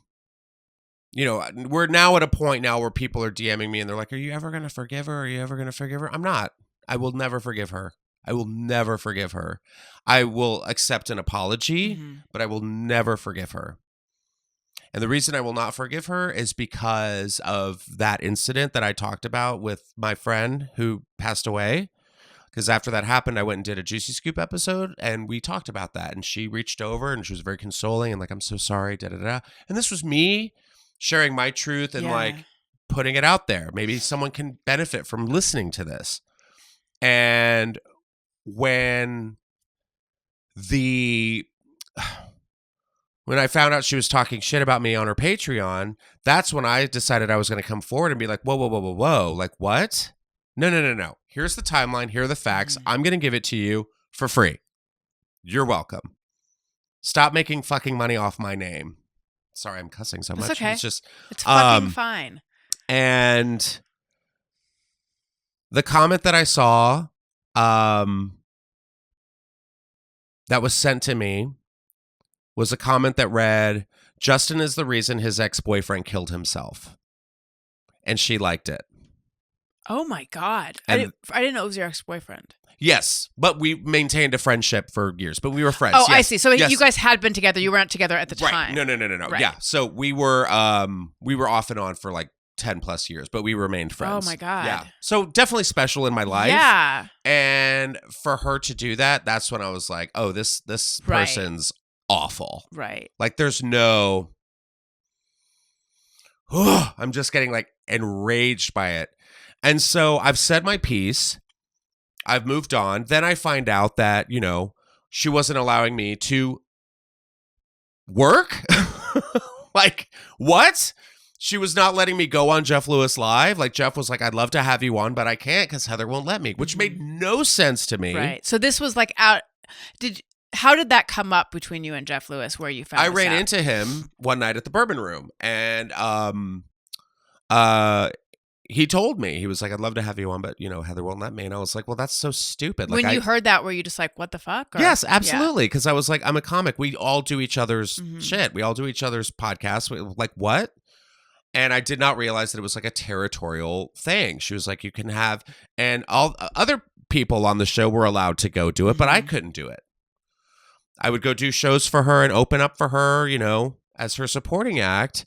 now at a point now where people are DMing me and they're like, are you ever going to forgive her? Are you ever going to forgive her? I'm not. I will never forgive her. I will never forgive her. I will accept an apology, but I will never forgive her. And the reason I will not forgive her is because of that incident that I talked about with my friend who passed away. Because after that happened, I went and did a Juicy Scoop episode and we talked about that. And she reached over and she was very consoling and like, I'm so sorry, da-da-da. And this was me sharing my truth and like putting it out there. Maybe someone can benefit from listening to this. And when I found out she was talking shit about me on her Patreon, that's when I decided I was going to come forward and be like, whoa. Like, what? No. Here's the timeline. Here are the facts. I'm going to give it to you for free. You're welcome. Stop making fucking money off my name. Sorry, I'm cussing so much. Okay. It's fucking fine. And the comment that I saw that was sent to me was a comment that read, Justin is the reason his ex-boyfriend killed himself. And she liked it. Oh my God. I didn't know it was your ex-boyfriend. Yes, but we maintained a friendship for years, but we were friends. Oh, yes. I see. So yes. you guys had been together. You weren't together at the time. No. Right. Yeah. So we were off and on for like 10 plus years, but we remained friends. Oh my God. Yeah. So definitely special in my life. Yeah. And for her to do that, that's when I was like, oh, this person's awful. Right. Like there's I'm just getting like enraged by it. And so I've said my piece. I've moved on. Then I find out that, she wasn't allowing me to work. Like, what? She was not letting me go on Jeff Lewis Live. Like, Jeff was like, I'd love to have you on, but I can't because Heather won't let me, which made no sense to me. Right. So this was like how did that come up between you and Jeff Lewis where you found I this ran out? into him one night at the Bourbon Room and he told me, he was like, I'd love to have you on, but Heather won't let me. And I was like, well, that's so stupid. Like, when you heard that, were you just like, what the fuck? Or? Yes, absolutely. Because I was like, I'm a comic. We all do each other's shit. We all do each other's podcasts. Like, what? And I did not realize that it was like a territorial thing. She was like, you can have, and all other people on the show were allowed to go do it, but I couldn't do it. I would go do shows for her and open up for her, as her supporting act.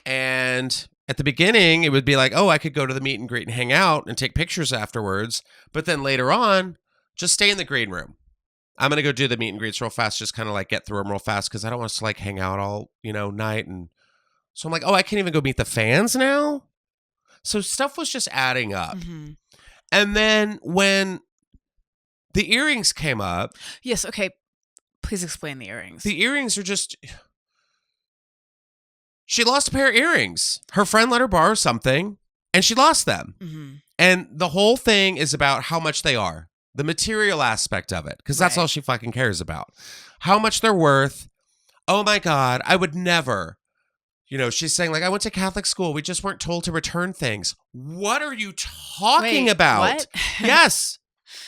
And at the beginning, it would be like, oh, I could go to the meet and greet and hang out and take pictures afterwards. But then later on, just stay in the green room. I'm going to go do the meet and greets real fast, just kind of like get through them real fast because I don't want us to like hang out all, night. And so I'm like, oh, I can't even go meet the fans now? So stuff was just adding up. And then when the earrings came up. Yes, okay. Please explain the earrings. The earrings are just... She lost a pair of earrings. Her friend let her borrow something, and she lost them. And the whole thing is about how much they are. The material aspect of it, because that's all she fucking cares about. How much they're worth. Oh my God, I would never. She's saying like, I went to Catholic school. We just weren't told to return things. What are you talking about? What? Yes.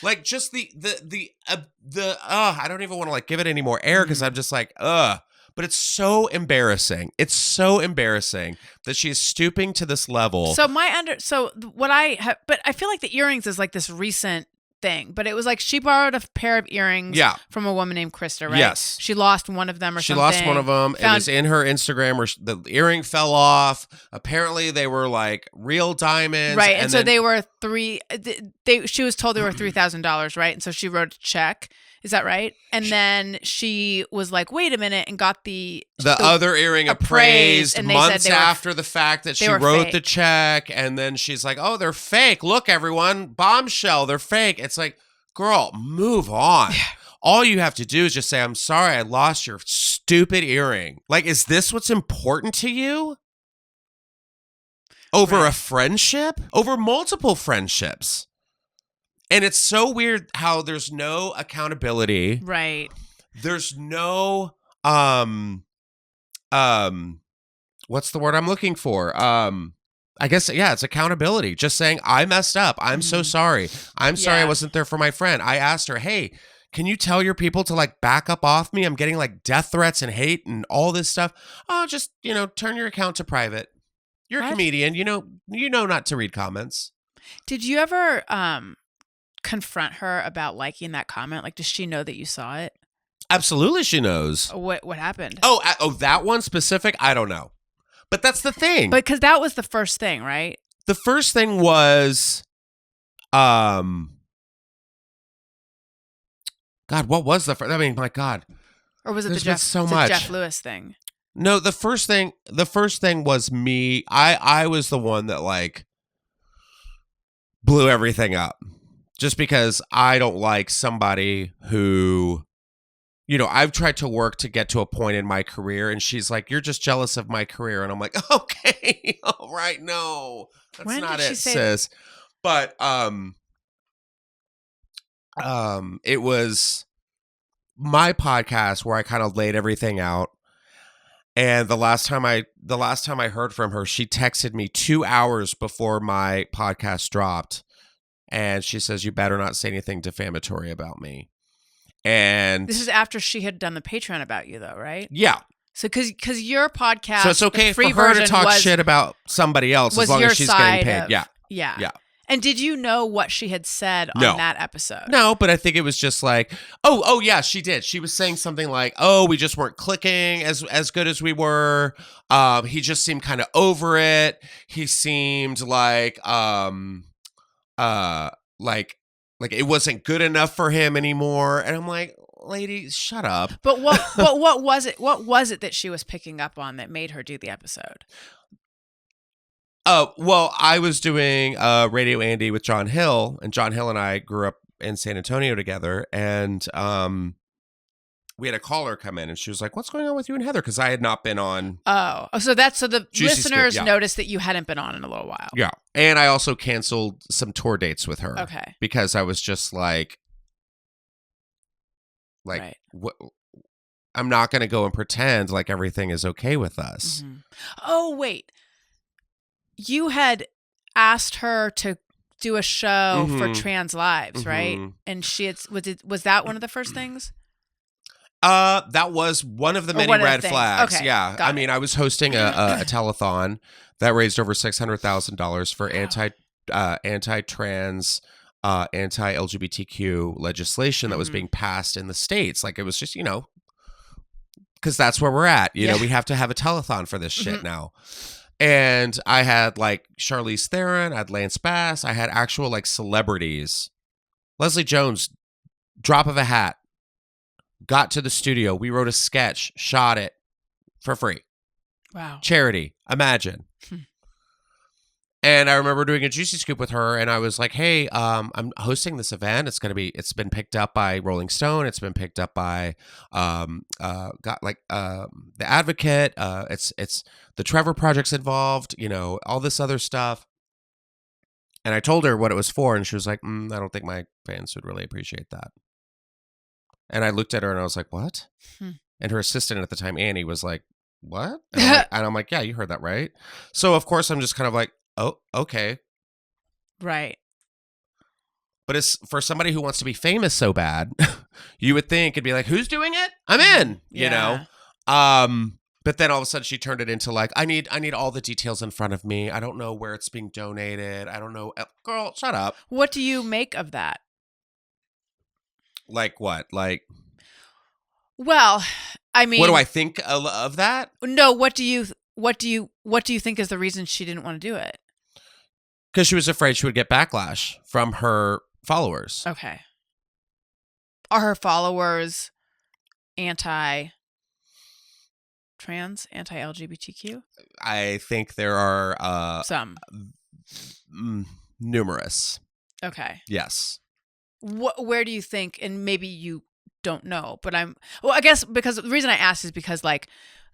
Like just the I don't even want to like give it any more air because I'm just like, but it's so embarrassing. It's so embarrassing that she is stooping to this level. So but I feel like the earrings is like this recent thing, but it was like she borrowed a pair of earrings from a woman named Krista, right? Yes. She lost one of them or something. She lost one of them. It was in her Instagram where the earring fell off. Apparently they were like real diamonds. Right. And so they were she was told they were $3,000, right? And so she wrote a check Is that right? And then she was like, wait a minute, and got the other earring appraised and they months said they were, after the fact that she were wrote fake. the check. And then she's like, oh, they're fake. Look, everyone, bombshell, they're fake. It's like, girl, move on. All you have to do is just say, I'm sorry, I lost your stupid earring. Like, is this what's important to you? Over a friendship? Over multiple friendships. And it's so weird how there's no accountability. Right. There's no what's the word I'm looking for? I guess it's accountability. Just saying I messed up. I'm so sorry. I'm sorry I wasn't there for my friend. I asked her, "Hey, can you tell your people to like back up off me? I'm getting like death threats and hate and all this stuff." Oh, just, turn your account to private. You're a comedian, you know not to read comments. Did you ever confront her about liking that comment? Like, does she know that you saw it? Absolutely, she knows. What happened? Oh, that one specific? I don't know. But that's the thing. Because that was the first thing, right? The first thing was, God, what was the first? I mean, my God. Or was it There's the been so much. Jeff Lewis thing? No, the first thing was me. I was the one that like blew everything up. Just because I don't like somebody who, I've tried to work to get to a point in my career, and she's like, "You're just jealous of my career," and I'm like, "Okay, all right, no, that's not it, sis." But it was my podcast where I kind of laid everything out, and the last time I heard from her, she texted me 2 hours before my podcast dropped. And she says, "You better not say anything defamatory about me." And this is after she had done the Patreon about you, though, right? Yeah. So because your podcast, so it's okay for her to talk shit about somebody else as long as she's getting paid. Yeah. And did you know what she had said on that episode? No, but I think it was just like, oh yeah, she did. She was saying something like, "Oh, we just weren't clicking as good as we were. He just seemed kind of over it. He seemed like like it wasn't good enough for him anymore." And I'm like, lady, shut up. But what was it? What was it that she was picking up on that made her do the episode? Well, I was doing Radio Andy with John Hill, and John Hill and I grew up in San Antonio together, and we had a caller come in, and she was like, "What's going on with you and Heather?" Because I had not been on. So the Juicy listeners Scoop, yeah. noticed that you hadn't been on in a little while. Yeah, and I also canceled some tour dates with her. Okay, because I was just like, right. I'm not going to go and pretend like everything is okay with us. Mm-hmm. Oh wait, you had asked her to do a show for Trans Lives, right? And was that one of the first things? That was one of the many red flags. Okay, yeah. I mean, I was hosting a telethon that raised over $600,000 for anti-trans, anti-LGBTQ legislation that was being passed in the States. Like, it was just, because that's where we're at. You know, we have to have a telethon for this shit now. And I had like Charlize Theron, I had Lance Bass, I had actual like celebrities. Leslie Jones, drop of a hat, got to the studio. We wrote a sketch, shot it for free. Wow. Charity. Imagine. And I remember doing a Juicy Scoop with her, and I was like, "Hey, I'm hosting this event. It's been picked up by Rolling Stone. It's been picked up by The Advocate. It's the Trevor Project's involved, all this other stuff." And I told her what it was for, and she was like, "I don't think my fans would really appreciate that." And I looked at her and I was like, "What?" And her assistant at the time, Annie, was like, "What?" And I'm like, "Yeah, you heard that right." So of course I'm just kind of like, "Oh, okay." Right. But it's for somebody who wants to be famous so bad, you would think it'd be like, "Who's doing it? I'm in," you know? But then all of a sudden she turned it into like, I need all the details in front of me. I don't know where it's being donated. I don't know. Girl, shut up. What do you make of that? Like what? Like, well, I mean, what do I think of that? No, what do you think is the reason she didn't want to do it? Because she was afraid she would get backlash from her followers. Okay. are her followers anti-trans, anti-LGBTQ? I think there are Some. Numerous. Okay. Yes. Where do you think, and maybe you don't know, but I guess because the reason I asked is because like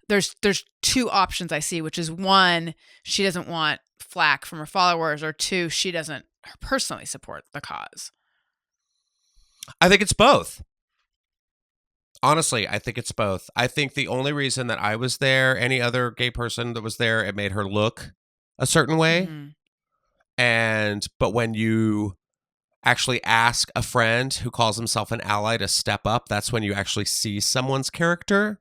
there's two options I see, which is one, she doesn't want flack from her followers, or two, she doesn't personally support the cause. I think it's both. Honestly, I think it's both. I think the only reason that I was there, any other gay person that was there, it made her look a certain way. Mm-hmm. But when you actually ask a friend who calls himself an ally to step up, that's when you actually see someone's character.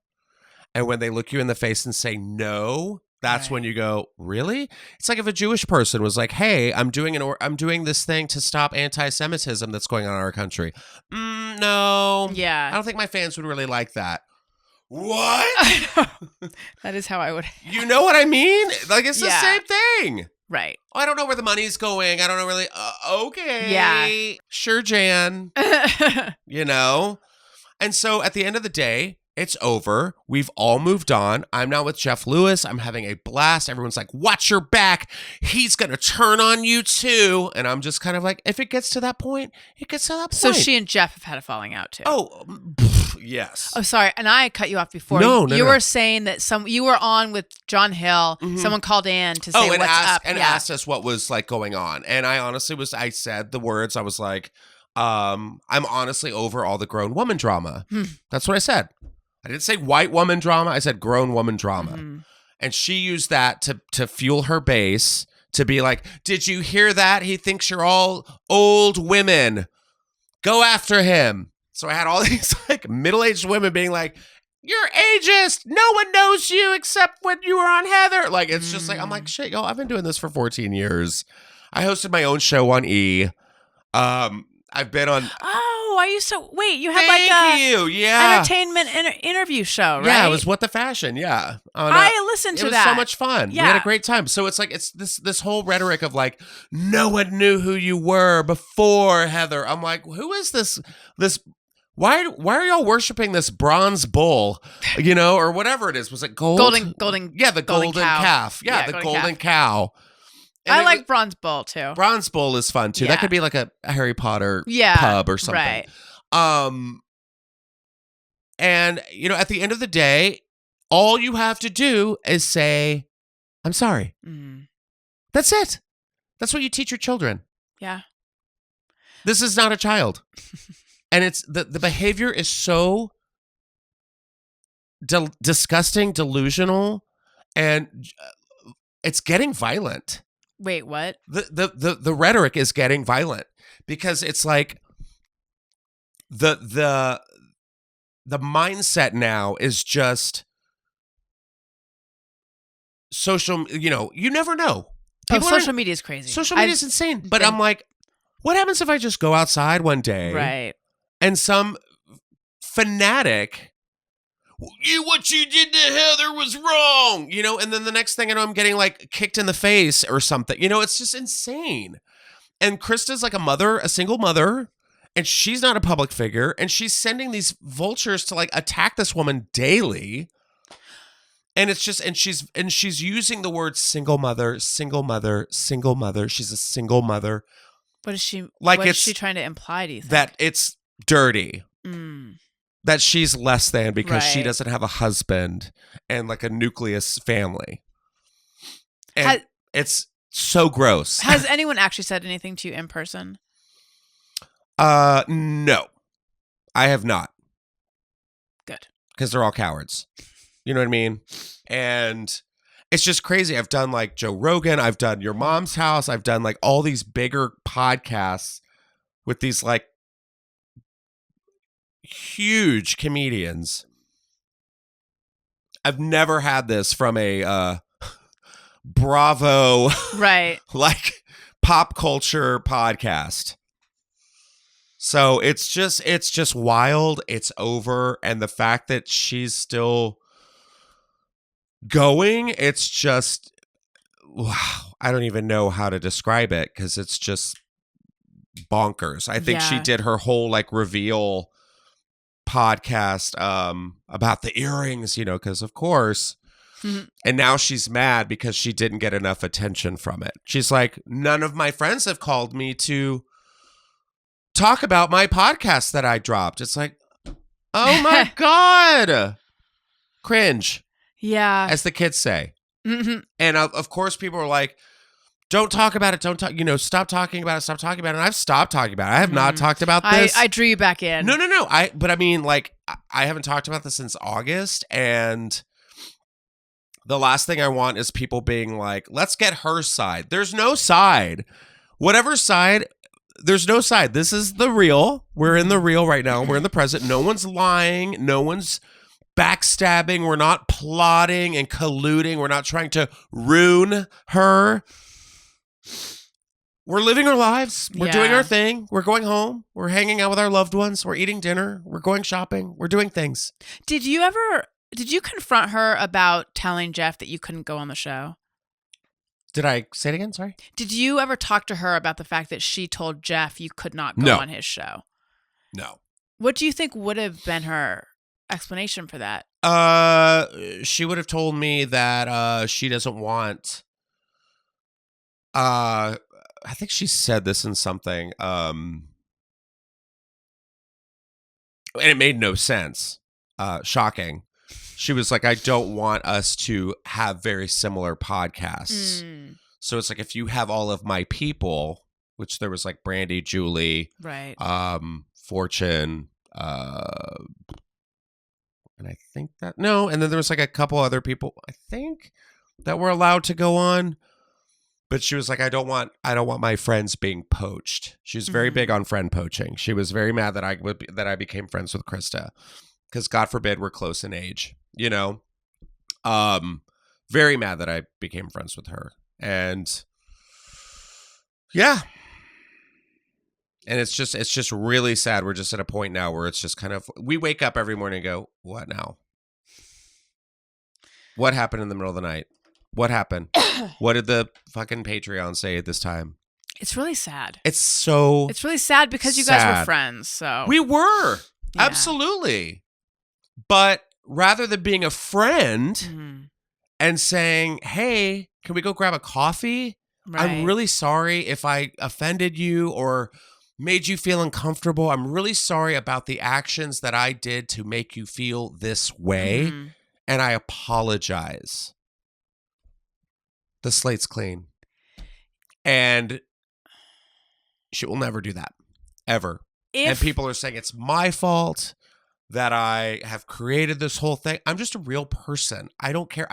And when they look you in the face and say no, that's when you go, really? It's like if a Jewish person was like, hey, I'm doing this thing to stop anti-Semitism that's going on in our country. No. Yeah. I don't think my fans would really like that. What? That is how I would. You know what I mean? Like, it's the same thing. Right. I don't know where the money's going. I don't know really. Okay. Yeah. Sure, Jan. You know? And so at the end of the day, it's over. We've all moved on. I'm now with Jeff Lewis. I'm having a blast. Everyone's like, watch your back. He's going to turn on you too. And I'm just kind of like, if it gets to that point, it gets to that point. So she and Jeff have had a falling out too. Oh, yes. Oh, sorry. And I cut you off before. No. You were saying that you were on with John Hill. Mm-hmm. Someone called in to say what's up. And asked us what was like going on. And I honestly I said the words, I was like, I'm honestly over all the grown woman drama. That's what I said. I didn't say white woman drama. I said grown woman drama. Mm-hmm. And she used that to fuel her base, to be like, did you hear that? He thinks you're all old women. Go after him. So I had all these like middle-aged women being like, you're ageist. No one knows you except when you were on Heather. Like, it's just like, I'm like, shit, yo, I've been doing this for 14 years. I hosted my own show on E. I've been on. Oh, I used to. Wait, you had entertainment interview show, right? Yeah, it was What the Fashion. Yeah, I listened to that. It was so much fun. Yeah. We had a great time. So it's like it's this whole rhetoric of like, no one knew who you were before Heather. I'm like, who is this? Why are y'all worshiping this bronze bull? You know, or whatever it is. Was it gold? Golden. Yeah, the golden calf. Yeah, the golden cow. And I like Bronze Bull too. Bronze Bull is fun too. Yeah. That could be like a Harry Potter pub or something. Right. And you know, at the end of the day, all you have to do is say, "I'm sorry." That's it. That's what you teach your children. Yeah. This is not a child, and it's the behavior is so disgusting, delusional, and it's getting violent. Wait, what? The rhetoric is getting violent because it's like the mindset now is just social. You know, you never know. Social media is crazy. Social media is insane. But I'm like, what happens if I just go outside one day, right, and some fanatic, what you did to Heather was wrong, you know, and then the next thing I know, I'm getting like kicked in the face or something. You know, it's just insane. And Krista's like a single mother, and she's not a public figure, and she's sending these vultures to like attack this woman daily. And it's just, and she's using the word single mother, single mother, single mother. She's a single mother. What is she? Like, what is she trying to imply? Do you think that it's dirty? That she's less than because she doesn't have a husband and like a nucleus family. And it's so gross. Has anyone actually said anything to you in person? No, I have not. Good. Because they're all cowards. You know what I mean? And it's just crazy. I've done like Joe Rogan. I've done Your Mom's House. I've done like all these bigger podcasts with these like huge comedians. I've never had this from a Bravo like pop culture podcast. So it's just wild. It's over. And the fact that she's still going, it's just, wow. I don't even know how to describe it because it's just bonkers. I think she did her whole like reveal podcast about the earrings, you know, because of course. And now she's mad because she didn't get enough attention from it. She's like, none of my friends have called me to talk about my podcast that I dropped. It's like, oh my God. Cringe. Yeah. As the kids say. And of course, people are like, don't talk about it. Don't talk, you know, stop talking about it. Stop talking about it. And I've stopped talking about it. I have not talked about this. I drew you back in. No. But I mean, like, I haven't talked about this since August. And the last thing I want is people being like, let's get her side. There's no side. Whatever side, there's no side. This is the real. We're in the real right now. We're in the present. No one's lying. No one's backstabbing. We're not plotting and colluding. We're not trying to ruin her. We're living our lives. We're doing our thing. We're going home. We're hanging out with our loved ones. We're eating dinner. We're going shopping. We're doing things. Did you confront her about telling Jeff that you couldn't go on the show? Did I say it again? Sorry. Did you ever talk to her about the fact that she told Jeff you could not go on his show? No. What do you think would have been her explanation for that? She would have told me that she doesn't want. I think she said this in something. And it made no sense. Shocking. She was like, I don't want us to have very similar podcasts. So it's like, if you have all of my people, which there was like Brandy, Julie, right, Fortune, and I think that, no, and then there was like a couple other people, I think, that were allowed to go on. But she was like, I don't want my friends being poached. She was very big on friend poaching. She was very mad that I became friends with Krista. Because God forbid we're close in age, you know, very mad that I became friends with her. And yeah. And it's just really sad. We're just at a point now where it's just kind of, we wake up every morning and go, what now? What happened in the middle of the night? What happened? What did the fucking Patreon say at this time? It's really sad. It's really sad because you guys were friends. So we were. Yeah. Absolutely. But rather than being a friend and saying, hey, can we go grab a coffee? Right. I'm really sorry if I offended you or made you feel uncomfortable. I'm really sorry about the actions that I did to make you feel this way. And I apologize. The slate's clean. And she will never do that. Ever. And people are saying it's my fault that I have created this whole thing. I'm just a real person. I don't care.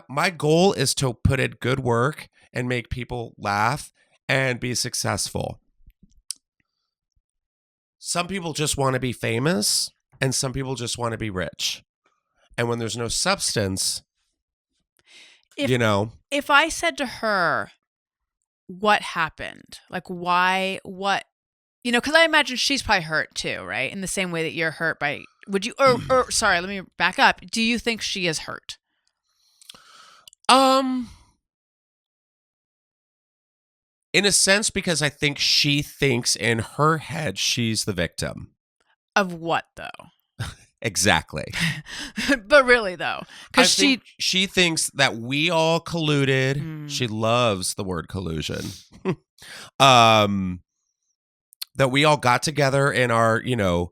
My goal is to put in good work and make people laugh and be successful. Some people just want to be famous and some people just want to be rich. And when there's no substance, you know. If I said to her, what happened? Like, why, what? You know, because I imagine she's probably hurt too, right? In the same way that you're hurt by, would you, or sorry, let me back up. Do you think she is hurt? In a sense, because I think she thinks in her head she's the victim. Of what, though? Exactly. But really, though, because she thinks that we all colluded. She loves the word collusion. That we all got together in our, you know,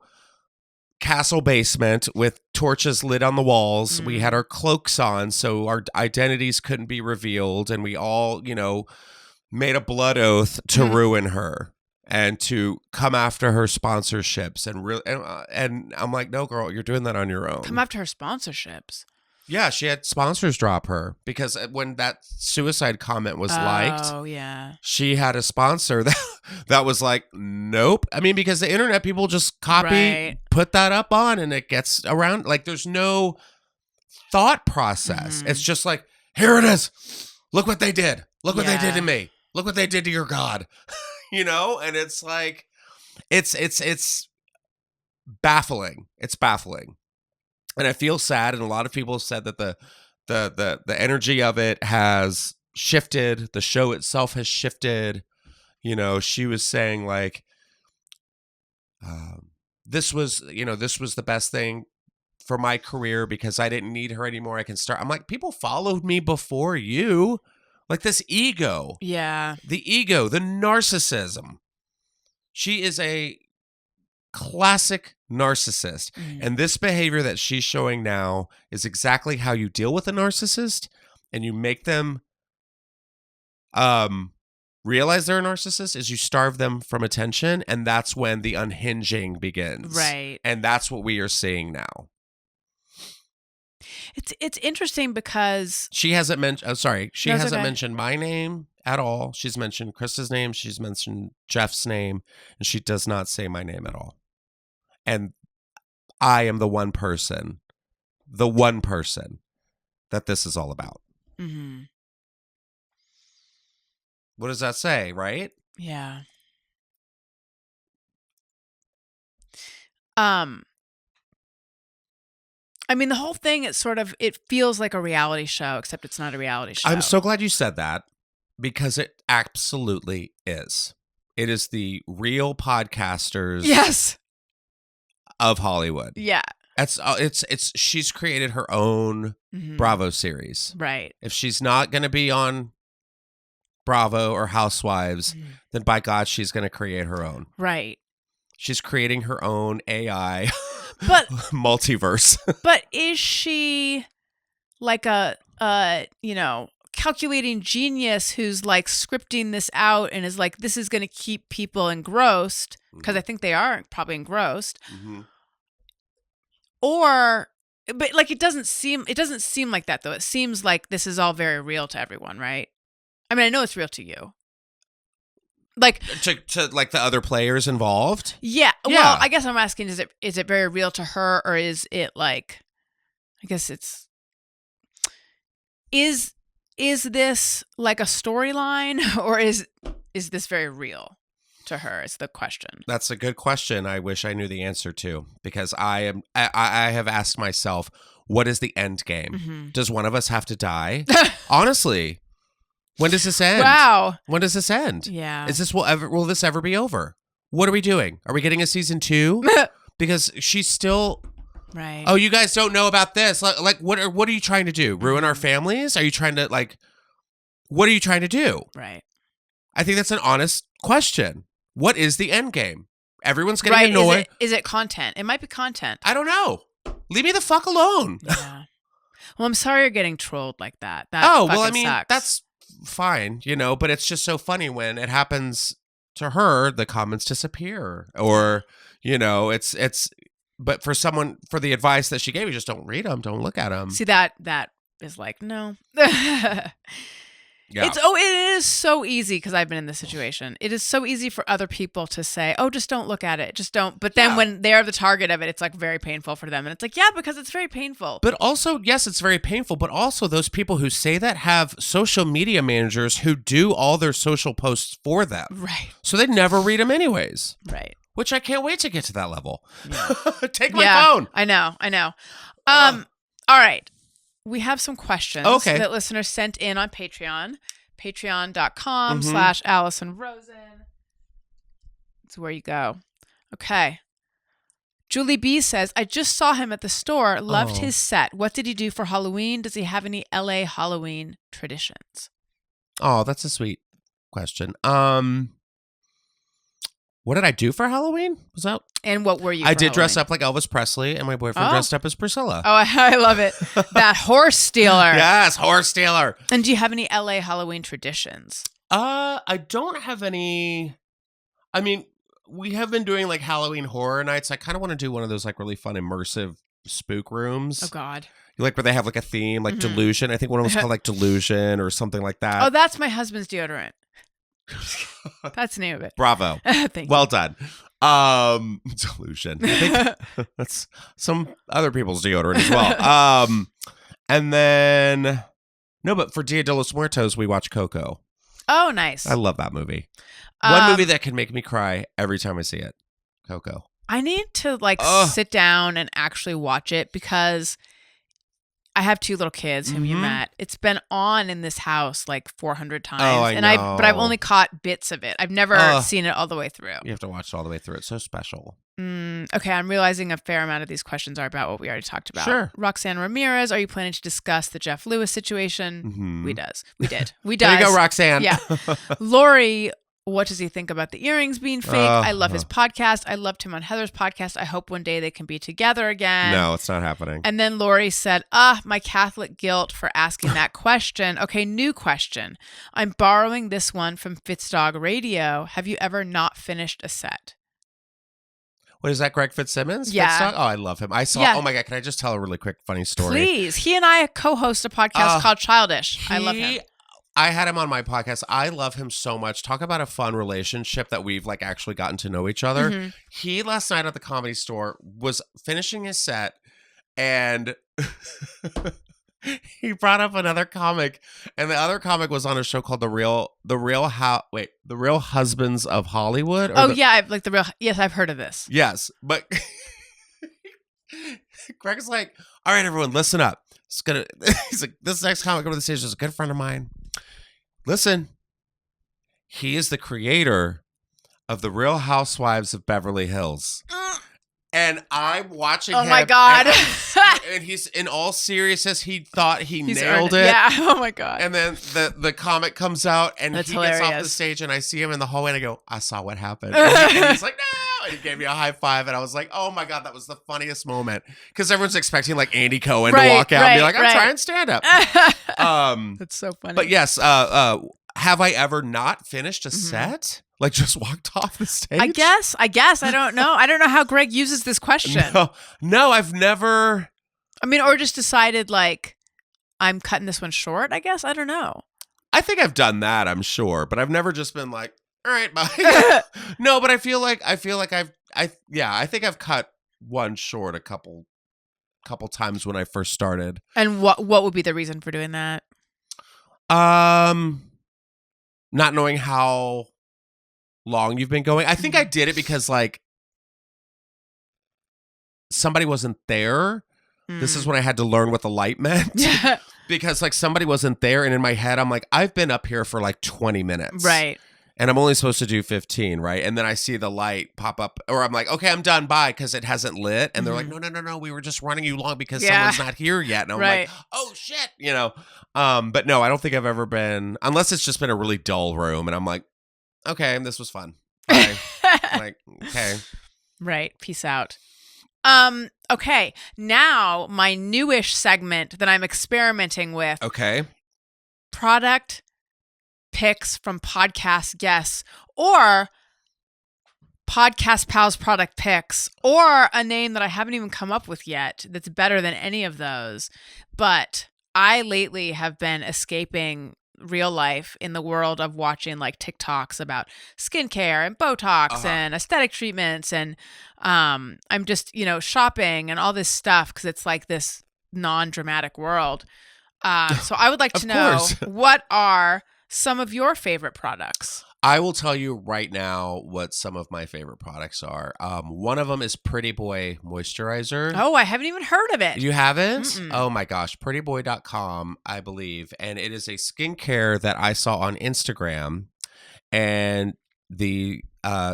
castle basement with torches lit on the walls. We had our cloaks on so our identities couldn't be revealed. And we all, you know, made a blood oath to ruin her and to come after her sponsorships. And I'm like, no, girl, you're doing that on your own. Come after her sponsorships? Yeah, she had sponsors drop her because when that suicide comment was liked, she had a sponsor that was like, nope. I mean, because the internet people just copy, put that up on, and it gets around. Like, there's no thought process. It's just like, here it is. Look what they did. Look what they did to me. Look what they did to your God. You know? And it's like, it's baffling. It's baffling. And I feel sad, and a lot of people have said that the energy of it has shifted. The show itself has shifted. You know, she was saying like, this was the best thing for my career because I didn't need her anymore. I can start. I'm like, people followed me before you. Like this ego. Yeah. The ego, the narcissism. She is a classic narcissist. And this behavior that she's showing now is exactly how you deal with a narcissist, and you make them realize they're a narcissist is you starve them from attention, and that's when the unhinging begins. Right. And that's what we are seeing now. It's interesting because she hasn't mentioned she That's hasn't okay. mentioned my name at all. She's mentioned Krista's name, she's mentioned Jeff's name, and she does not say my name at all. And I am the one person that this is all about. Mm-hmm. What does that say, right? Yeah. I mean, the whole thing, it feels like a reality show, except it's not a reality show. I'm so glad you said that because it absolutely is. It is the real podcasters Yes. of Hollywood. Yeah. It's she's created her own Bravo series. Right. If she's not going to be on Bravo or Housewives, then by God, she's going to create her own. Right. She's creating her own AI But multiverse. But is she like a calculating genius who's like scripting this out and is like, this is going to keep people engrossed? Because I think they are probably engrossed. Mm-hmm. But like it doesn't seem like that though. It seems like this is all very real to everyone, right? I mean, I know it's real to you. Like to like the other players involved? Yeah. Well, I guess I'm asking, is it very real to her, or is it like, I guess it's, is this like a storyline, or is this very real to her is the question. That's a good question. I wish I knew the answer to, because I have asked myself, what is the end game? Mm-hmm. Does one of us have to die? Honestly, when does this end? Wow. When does this end? Yeah. Will this ever be over? What are we doing? Are we getting a season 2? Because she's still right. Oh, you guys don't know about this. Like what are you trying to do? Ruin our families? Are you trying to what are you trying to do? Right. I think that's an honest question. What is the end game? Everyone's getting annoyed. Is it content? It might be content. I don't know. Leave me the fuck alone. Yeah. Well, I'm sorry you're getting trolled like that. That sucks. That's fine, but it's just so funny when it happens to her, the comments disappear, or, it's, but for the advice that she gave you, just don't read them. Don't look at them. See, that is like, no. Yeah. It is so easy, because I've been in this situation. It is so easy for other people to say, oh, just don't look at it. Just don't. But then when they're the target of it, it's like very painful for them. And it's like, yeah, because it's very painful. But also, yes, it's very painful. But also those people who say that have social media managers who do all their social posts for them. Right. So they never read them anyways. Right. Which I can't wait to get to that level. Yeah. Take my phone. I know. All right. We have some questions that listeners sent in on Patreon. Patreon.com/Alison Rosen. That's where you go. Okay. Julie B says, I just saw him at the store. Loved his set. What did he do for Halloween? Does he have any LA Halloween traditions? Oh, that's a sweet question. What did I do for Halloween? Was that? And what were you? I did dress up like Elvis Presley, and my boyfriend dressed up as Priscilla. Oh, I love it. That horse stealer. Yes, horse stealer. And do you have any LA Halloween traditions? I don't have any. I mean, we have been doing like Halloween horror nights. I kind of want to do one of those like really fun immersive spook rooms. Oh God. Like where they have like a theme, like Delusion. I think one of them was called like Delusion or something like that. Oh, that's my husband's deodorant. That's the name of it. Bravo. Thank you. Well done. Delusion. I think that's some other people's deodorant as well. And then but for Dia de los Muertos, we watch Coco. Oh, nice. I love that movie. One movie that can make me cry every time I see it. Coco. I need to sit down and actually watch it, because I have 2 little kids whom you Mhm. met. It's been on in this house like 400 times. Oh, I and know. But I've only caught bits of it. I've never Ugh. seen it all the way through. You have to watch it all the way through. It's so special. Okay, I'm realizing a fair amount of these questions are about what we already talked about. Sure. Roxanne Ramirez, are you planning to discuss the Jeff Lewis situation? Mhm. We did. We There does. you go, Roxanne. Yeah. Lori, what does he think about the earrings being fake? I love his podcast. I loved him on Heather's podcast. I hope one day they can be together again. No, it's not happening. And then Lori said, my Catholic guilt for asking that question. Okay, new question. I'm borrowing this one from Fitzdog Radio. Have you ever not finished a set? What is that, Greg Fitzsimmons? Yeah. Fitzdog? Oh, I love him. I saw, Yeah. oh my God, can I just tell a really quick funny story? Please. He and I co-host a podcast called Childish. I love him. I had him on my podcast. I love him so much. Talk about a fun relationship that we've like actually gotten to know each other. Mm-hmm. He last night at the Comedy Store was finishing his set and he brought up another comic, and the other comic was on a show called The Real Husbands of Hollywood. Yes, I've heard of this. Yes, but Greg's like, all right, everyone, listen up. He's like, this next comic on the stage is a good friend of mine. Listen, he is the creator of The Real Housewives of Beverly Hills. And I'm watching him. Oh my God. And he's, in all seriousness, he thought he's nailed earned it. Yeah. Oh my God. And then the comic comes out and That's he gets off the hilarious. stage and I see him in the hallway and I go, I saw what happened. And he's like, no. And he gave me a high five and I was like, oh my God, that was the funniest moment. Because everyone's expecting like Andy Cohen to walk out and be like, I'm trying stand up. That's so funny. But yes, have I ever not finished a set? Like just walked off the stage? I guess. I don't know. I don't know how Greg uses this question. No, I've never. I mean, or just decided like, I'm cutting this one short, I guess. I don't know. I think I've done that, I'm sure, but I've never just been like, all right, bye. No, but I feel like I think I've cut one short a couple times when I first started. And what would be the reason for doing that? Not knowing how long you've been going. I think I did it because like somebody wasn't there. This is when I had to learn what the light meant. Because like somebody wasn't there, and in my head I'm like, I've been up here for like 20 minutes. Right. And I'm only supposed to do 15, right? And then I see the light pop up, or I'm like, okay, I'm done, bye, because it hasn't lit. And they're like, no, we were just running you long because someone's not here yet. And I'm like, oh shit, But no, I don't think I've ever been, unless it's just been a really dull room, and I'm like, okay, this was fun. Bye. I'm like, okay. Right. Peace out. Okay. Now my newish segment that I'm experimenting with. Okay. Product picks from podcast guests, or Podcast Pals product picks, or a name that I haven't even come up with yet that's better than any of those. But I lately have been escaping real life in the world of watching like TikToks about skincare and Botox and aesthetic treatments, and I'm just shopping and all this stuff because it's like this non-dramatic world. So I would like to know what are some of your favorite products. I will tell you right now what some of my favorite products are. One of them is Pretty Boy Moisturizer. Oh, I haven't even heard of it. You haven't? Mm-mm. Oh my gosh. prettyboy.com, I believe. And it is a skincare that I saw on Instagram. And the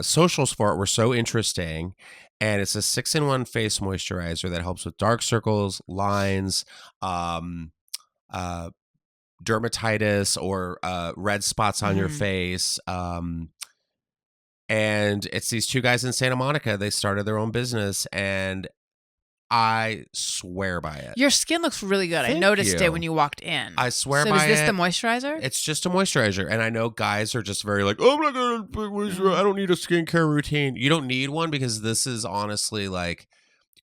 socials for it were so interesting. And it's a 6-in-1 face moisturizer that helps with dark circles, lines, dermatitis, or red spots on your face. And it's these two guys in Santa Monica. They started their own business, and I swear by it. Your skin looks really good. I noticed it when you walked in. I swear by it. So is this the moisturizer? It's just a moisturizer. And I know guys are just very like, oh, I'm not going to put moisturizer. I don't need a skincare routine. You don't need one, because this is honestly like,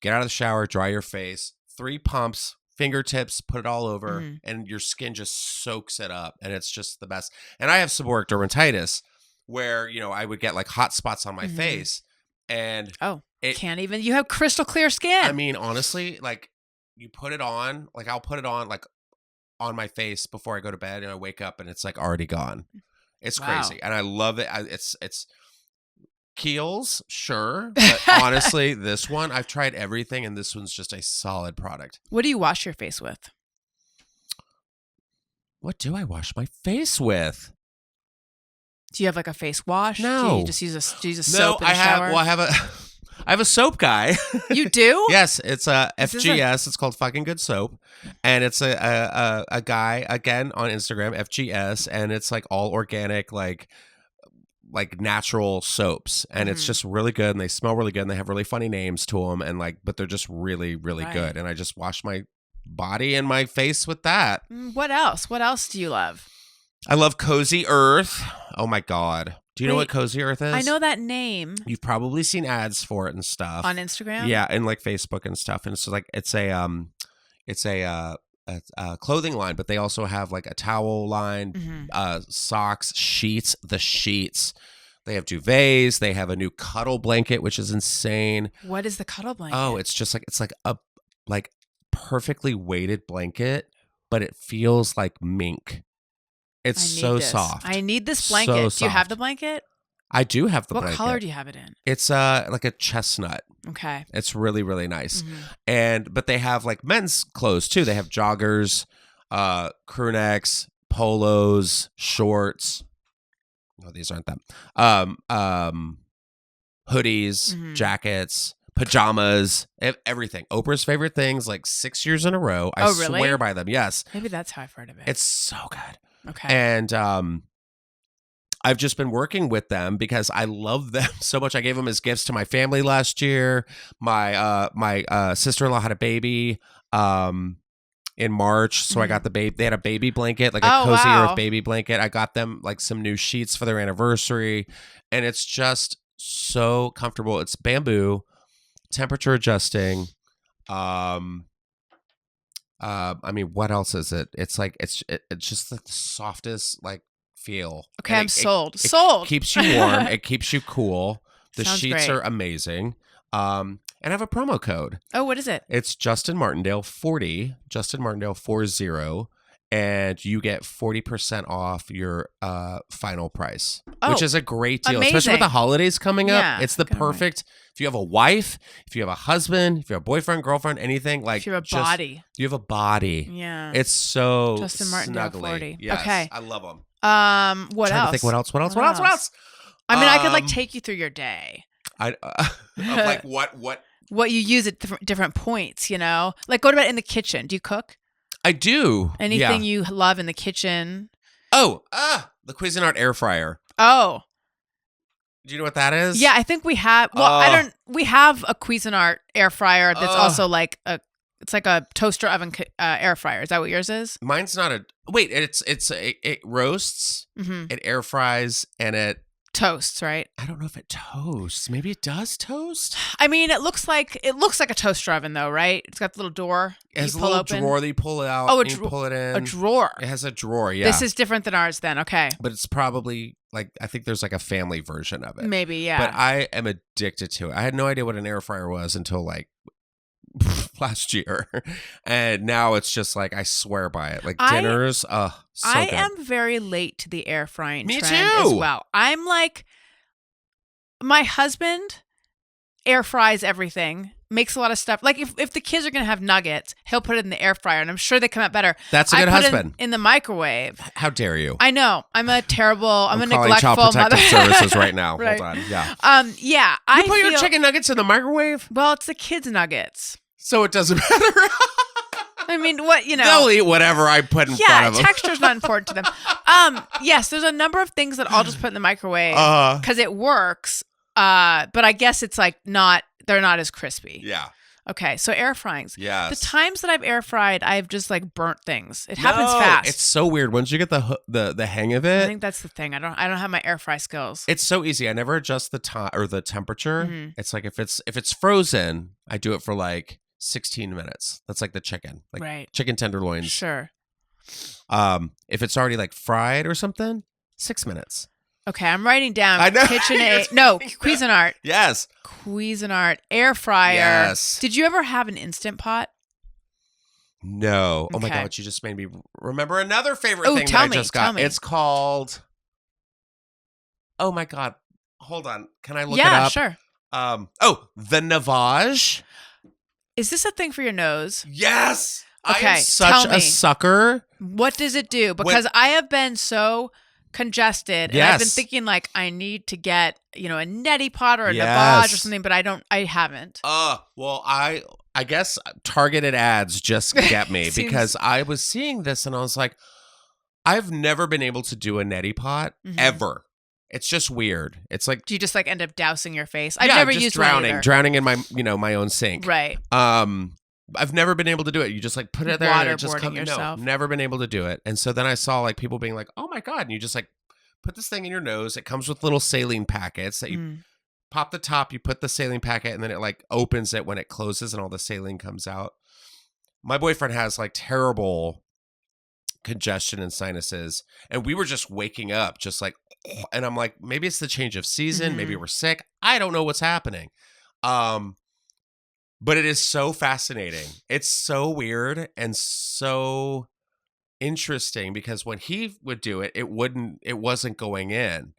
get out of the shower, dry your face, 3 pumps, fingertips, put it all over, and your skin just soaks it up. And it's just the best. And I have seborrheic dermatitis where, I would get like hot spots on my face. And you have crystal clear skin. I mean, honestly, like you put it on, like I'll put it on like on my face before I go to bed, and I wake up and it's like already gone. It's crazy. And I love it. It's Kiehl's, sure. But honestly, this one, I've tried everything, and this one's just a solid product. What do you wash your face with? What do I wash my face with? Do you have like a face wash? No. Do you just use a soap in the shower? I have a soap guy. You do? Yes, it's a FGS. It's called Fucking Good Soap, and it's a guy again on Instagram, FGS, and it's like all organic, like natural soaps, and it's just really good, and they smell really good, and they have really funny names to them, and but they're just really, really good. And I just wash my body and my face with that. What else? What else do you love? I love Cozy Earth. Oh my God. Do you know what Cozy Earth is? I know that name. You've probably seen ads for it and stuff. On Instagram? Yeah, and like Facebook and stuff. And so like it's a clothing line, but they also have like a towel line, socks, sheets, the sheets. They have duvets. They have a new cuddle blanket, which is insane. What is the cuddle blanket? Oh, it's just like a perfectly weighted blanket, but it feels like mink. It's so soft. I need this blanket. So do you have the blanket? I do have the what blanket. What color do you have it in? It's like a chestnut. Okay. It's really, really nice. But they have like men's clothes too. They have joggers, crew necks, polos, shorts. No, these aren't them. Hoodies, jackets, pajamas, everything. Oprah's favorite things, like 6 years in a row. I really? swear by them. Yes. Maybe that's how I've heard of it. It's so good. Okay. And I've just been working with them because I love them so much. I gave them as gifts to my family last year. My sister-in-law had a baby in March, so I got the baby. They had a baby blanket, like a Cozy Earth baby blanket. I got them like some new sheets for their anniversary, and it's just so comfortable. It's bamboo, temperature adjusting. I mean, what else is it? It's like it's just like the softest like feel. Okay, and I'm sold. It sold. keeps you warm. It keeps you cool. The Sounds sheets great. are amazing. And I have a promo code. Oh, what is it? It's Justin Martindale 40. Justin Martindale 40. And you get 40% off your final price, which is a great deal, especially with the holidays coming up. Yeah, it's the perfect. If you have a wife, if you have a husband, if you have a boyfriend, girlfriend, anything like. If you have a body. You have a body. Yeah. It's so Justin Martindale snuggly. 40. Yes, Okay. I love them. What I'm trying else? to think what else? I mean, I could like take you through your day. Like what? What you use at different points, you know? Like, what about in the kitchen? Do you cook? I do. Anything you love in the kitchen? Oh, the Cuisinart air fryer. Oh. Do you know what that is? Yeah, I think we have. Well, we have a Cuisinart air fryer that's also like it's like a toaster oven air fryer. Is that what yours is? Mine's not a. Wait, it roasts, it air fries, and it toasts, right? I don't know if it toasts. Maybe it does toast. I mean, it looks like a toaster oven, though, right? It's got the little door. It has a little drawer that you pull it out. You pull it in. A drawer. It has a drawer. Yeah. This is different than ours, then. Okay. But it's probably like I think there's like a family version of it. Maybe, yeah. But I am addicted to it. I had no idea what an air fryer was until like last year, and now it's just like I swear by it. Like dinners, so I good. am very late to the air frying Me trend too. as well. I'm like, my husband air fries everything, makes a lot of stuff. Like if the kids are gonna have nuggets, he'll put it in the air fryer, and I'm sure they come out better. That's a good husband. In the microwave. How dare you? I know. I'm a terrible. I'm a calling neglectful Child Protective mother. Services right now. Right. Hold on. Yeah. Yeah. You put your chicken nuggets in the microwave? Well, it's the kids' nuggets. So it doesn't matter. I mean, what, you know. They'll eat whatever I put in front of them. Yeah, texture's not important to them. Yes, there's a number of things that I'll just put in the microwave because it works. But I guess it's like they're not as crispy. Yeah. Okay, so air fryings. Yes. The times that I've air fried, I've just like burnt things. It happens fast. It's so weird. Once you get the hang of it. I think that's the thing. I don't have my air fry skills. It's so easy. I never adjust the time or the temperature. Mm-hmm. It's like if it's frozen, I do it for like 16 minutes. That's like the chicken. Like right. Chicken tenderloins. Sure. If it's already like fried or something, 6 minutes. Okay, I'm writing down I know. KitchenAid. No, Cuisinart. Yes. Cuisinart air fryer. Yes. Did you ever have an Instant Pot? No. Oh my Okay. God, you just made me remember another favorite thing that I just got. Tell me. It's called. Oh my God. Hold on. Can I look it Yeah, up? sure. The Navage. Is this a thing for your nose? Yes. Okay, I am such tell a me. sucker What does it do? Because I have been so congested and I've been thinking like I need to get, a neti pot or a Navage or something, but I haven't. Well, I guess targeted ads just get me because I was seeing this and I was like, I've never been able to do a neti pot ever. It's just weird. It's like, do you just like end up dousing your face? I've never used drowning in my my own sink. Right. I've never been able to do it. You just like put it there and it just comes. Yourself. No, never been able to do it. And so then I saw like people being like, "Oh my god!" And you just like put this thing in your nose. It comes with little saline packets that you pop the top. You put the saline packet, and then it like opens it when it closes, and all the saline comes out. My boyfriend has like terrible congestion and sinuses, and we were just waking up, just like, and I'm like, maybe it's the change of season. Maybe we're sick. I don't know what's happening. But it is so fascinating. It's so weird and so interesting because when he would do it, it wasn't going in.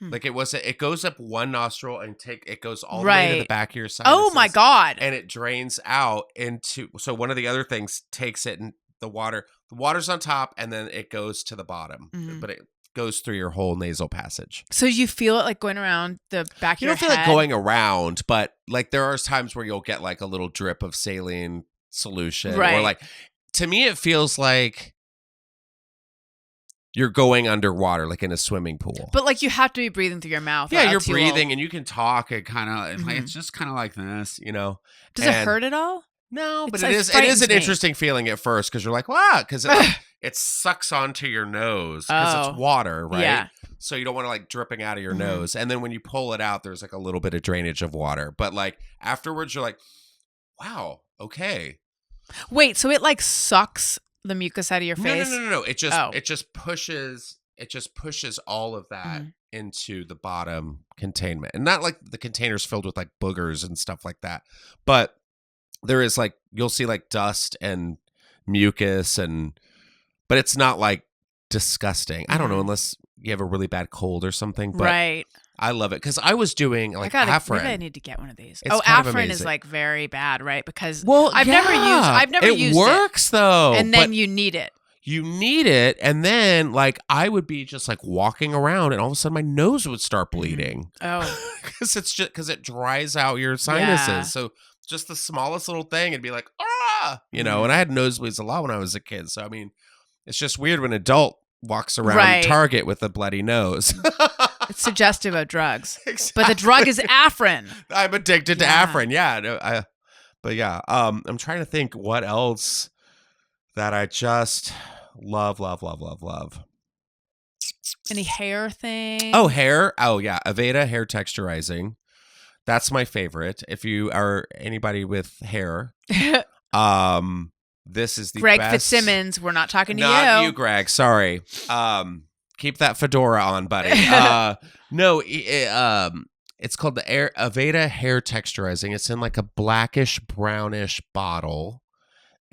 Like it goes up one nostril and it goes all the way to the back of your sinuses. Oh my God. And it drains out so one of the other things takes it and the water's on top and then it goes to the bottom, but it goes through your whole nasal passage. So you feel it like going around the back of your head? You don't feel like going around, but like there are times where you'll get like a little drip of saline solution. Right. Or like, to me, it feels like you're going underwater, like in a swimming pool. But like you have to be breathing through your mouth. Yeah, you're breathing and you can talk and kind of, like, it's just kind of like this, Does it hurt at all? No, but it is an interesting feeling at first because you're like, wow, because it sucks onto your nose because it's water, right? Yeah. So you don't want to like dripping out of your nose. And then when you pull it out, there's like a little bit of drainage of water. But like afterwards, you're like, wow, okay. Wait, so it like sucks the mucus out of your face? No. It just pushes all of that into the bottom containment. And not like the container's filled with like boogers and stuff like that. But there is like, you'll see like dust and mucus but it's not like disgusting. I don't know, unless you have a really bad cold or something. But right. I love it because I was doing like Afrin. Maybe I need to get one of these. Afrin is like very bad, right? Because I've never used it. It works though. And then you need it. You need it, and then like I would be just like walking around, and all of a sudden my nose would start bleeding. Oh, because it dries out your sinuses. Yeah. So just the smallest little thing, it'd be like and I had nosebleeds a lot when I was a kid. So I mean, it's just weird when an adult walks around Target with a bloody nose. It's suggestive of drugs, but the drug is Afrin. I'm addicted to Afrin. Yeah, I'm trying to think what else that I just love. Any hair thing? Oh, hair. Oh, yeah. Aveda hair texturizing. That's my favorite. If you are anybody with hair, this is the Greg best. Fitzsimmons. We're not talking to you. Not you, Greg. Sorry. Keep that fedora on, buddy. No, it's called the Aveda hair texturizing. It's in like a blackish, brownish bottle.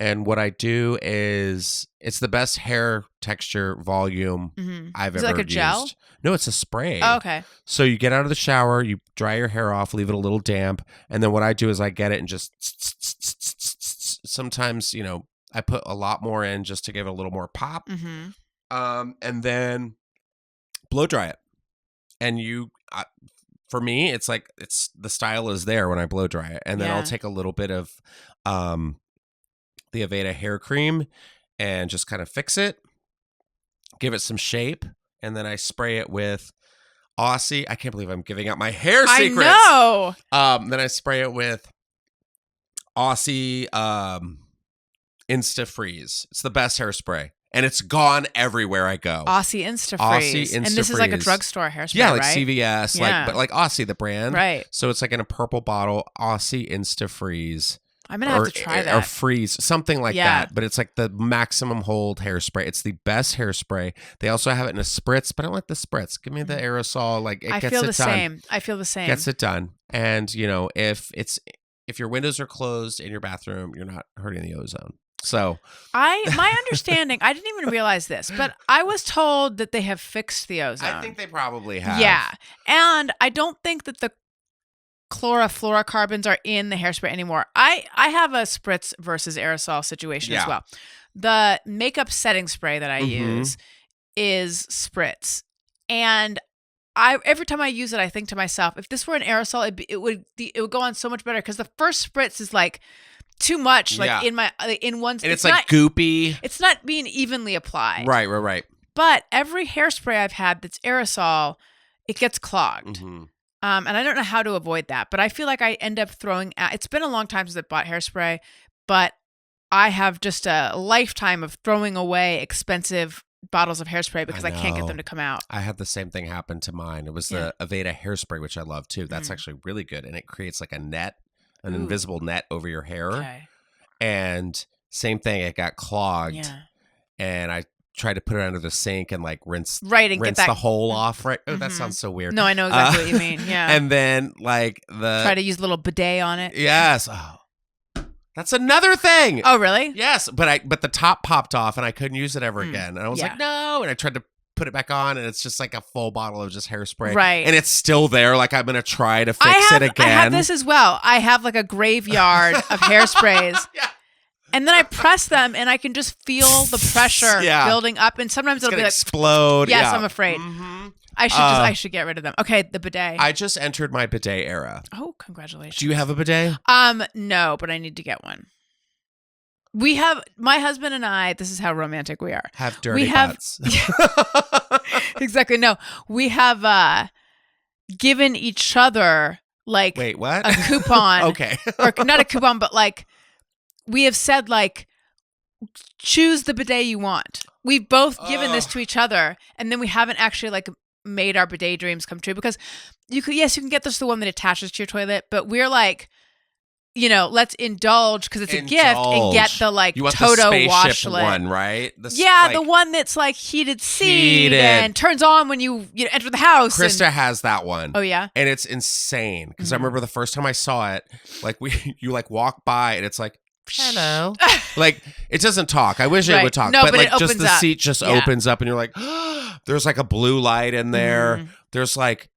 And what I do is, it's the best hair texture volume I've ever used. Is it like a gel? No, it's a spray. Oh, okay. So you get out of the shower, you dry your hair off, leave it a little damp, and then what I do is I get it and just sometimes, I put a lot more in just to give it a little more pop. And then blow dry it. And for me, it's like the style is there when I blow dry it, and then I'll take a little bit of the Aveda hair cream and just kind of fix it, give it some shape, and then I spray it with Aussie. I can't believe I'm giving out my hair secrets. I know. Then I spray it with Aussie Insta Freeze. It's the best hairspray. And it's gone everywhere I go. Aussie Insta Freeze. And this is like a drugstore hairspray, yeah, like right? CVS, but like Aussie, the brand. Right. So it's like in a purple bottle, Aussie Insta Freeze. I'm going to have to try that. Or freeze, something like that. But it's like the maximum hold hairspray. It's the best hairspray. They also have it in a spritz, but I don't like the spritz. Give me the aerosol. Like it gets it done. I feel the same. Gets it done. And, if your windows are closed in your bathroom, you're not hurting the ozone. So my understanding, I didn't even realize this, but I was told that they have fixed the ozone. I think they probably have. Yeah. And I don't think that the chlorofluorocarbons are in the hairspray anymore. I have a spritz versus aerosol situation as well. The makeup setting spray that I Mhm. use is Spritz. And every time I use it, I think to myself, if this were an aerosol, it would go on so much better, because the first spritz is like too much, like in one. And it's like goopy. It's not being evenly applied. Right. But every hairspray I've had that's aerosol, it gets clogged. Mm-hmm. And I don't know how to avoid that, but I feel like I end up throwing out. It's been a long time since I bought hairspray, but I have just a lifetime of throwing away expensive bottles of hairspray because I can't get them to come out. I had the same thing happen to mine. It was the Aveda hairspray, which I love too. That's actually really good. And it creates like a net, an invisible net over your hair. Okay. And same thing, it got clogged. Yeah. And I tried to put it under the sink and like rinse and rinse get the hole off. Right. Oh, that sounds so weird. No, I know exactly what you mean. Yeah. And then like try to use a little bidet on it. Yes. Oh. That's another thing. Oh, really? Yes, but the top popped off and I couldn't use it ever again. And I was like, no. And I tried to put it back on and it's just like a full bottle of just hairspray. Right. And it's still there. Like I'm going to try to fix it again. I have this as well. I have like a graveyard of hairsprays. Yeah. And then I press them and I can just feel the pressure building up. And sometimes it'll be like explode. Yes, yeah. I'm afraid. Mm-hmm. I should get rid of them. Okay, the bidet. I just entered my bidet era. Oh, congratulations. Do you have a bidet? No, but I need to get one. We have, my husband and I, this is how romantic we are. Have dirty butts. Exactly. No, we have given each other like wait, what? a coupon. Okay. Or not a coupon, but like we have said like, choose the bidet you want. We've both given this to each other, and then we haven't actually like made our bidet dreams come true, because you can get this the one that attaches to your toilet, but we're like, let's indulge because it's a gift and get the like you want Toto the spaceship washlet one, right? The one that's like heated seat and turns on when you enter the house. Krista has that one. Oh yeah, and it's insane because I remember the first time I saw it, like you like walk by and it's like, hello. Like it doesn't talk. I wish it would talk, but like just the seat just opens up and you're like, there's like a blue light in there. There's like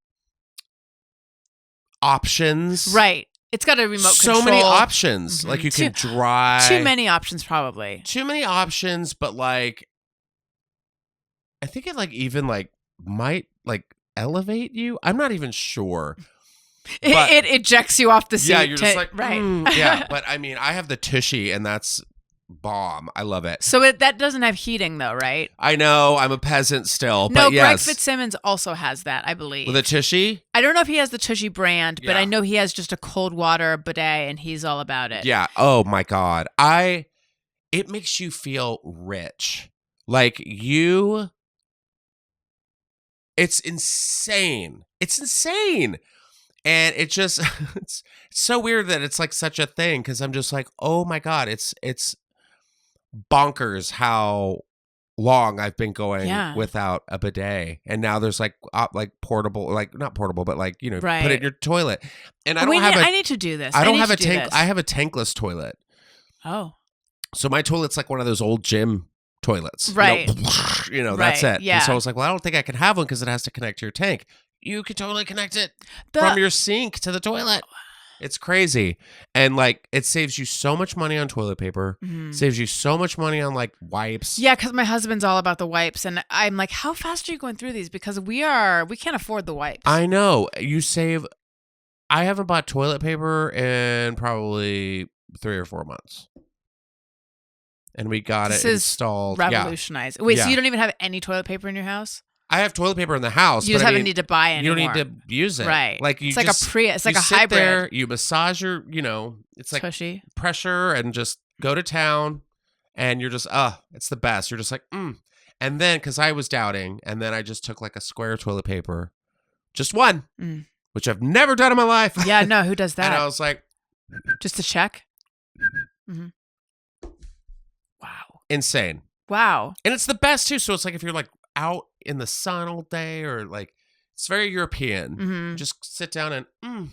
options. Right. It's got a remote control. So many options. Like you can drive. Too many options probably. Too many options, but like I think it like even like might like elevate you. I'm not even sure. It ejects you off the seat. Yeah, you're just like, right. Yeah, but I mean, I have the Tushy, and that's bomb. I love it. So that doesn't have heating, though, right? I know. I'm a peasant still. No, but yes. Greg Fitzsimmons also has that, I believe. With a Tushy? I don't know if he has the Tushy brand, but I know he has just a cold water bidet, and he's all about it. Yeah. Oh, my God. It makes you feel rich. Like it's insane. It's insane. And it just, it's so weird that it's like such a thing because I'm just like, oh my God, it's bonkers how long I've been going without a bidet. And now there's like portable, like not portable, but like, put it in your toilet. And I need to do this. I don't have a tank. I have a tankless toilet. Oh. So my toilet's like one of those old gym toilets. Right. That's it. Yeah. And so I was like, well, I don't think I can have one because it has to connect to your tank. You could totally connect it from your sink to the toilet. It's crazy. And like, it saves you so much money on toilet paper, saves you so much money on like wipes. Yeah, because my husband's all about the wipes. And I'm like, how fast are you going through these? Because we can't afford the wipes. I know. I haven't bought toilet paper in probably 3 or 4 months. And we got it installed. Revolutionized. Wait, so you don't even have any toilet paper in your house? I have toilet paper in the house. You just haven't need to buy it anymore. You don't need to use it. Right. Like it's like a hybrid. There, you massage your, it's like Tushy. Pressure and just go to town and you're just, it's the best. You're just like, And then, because I was doubting, and then I just took like a square toilet paper, just one, which I've never done in my life. Yeah, no, who does that? And I was like, just to check? Mm-hmm. Wow. Insane. Wow. And it's the best too. So it's like if you're like out in the sun all day or like it's very European. Just sit down and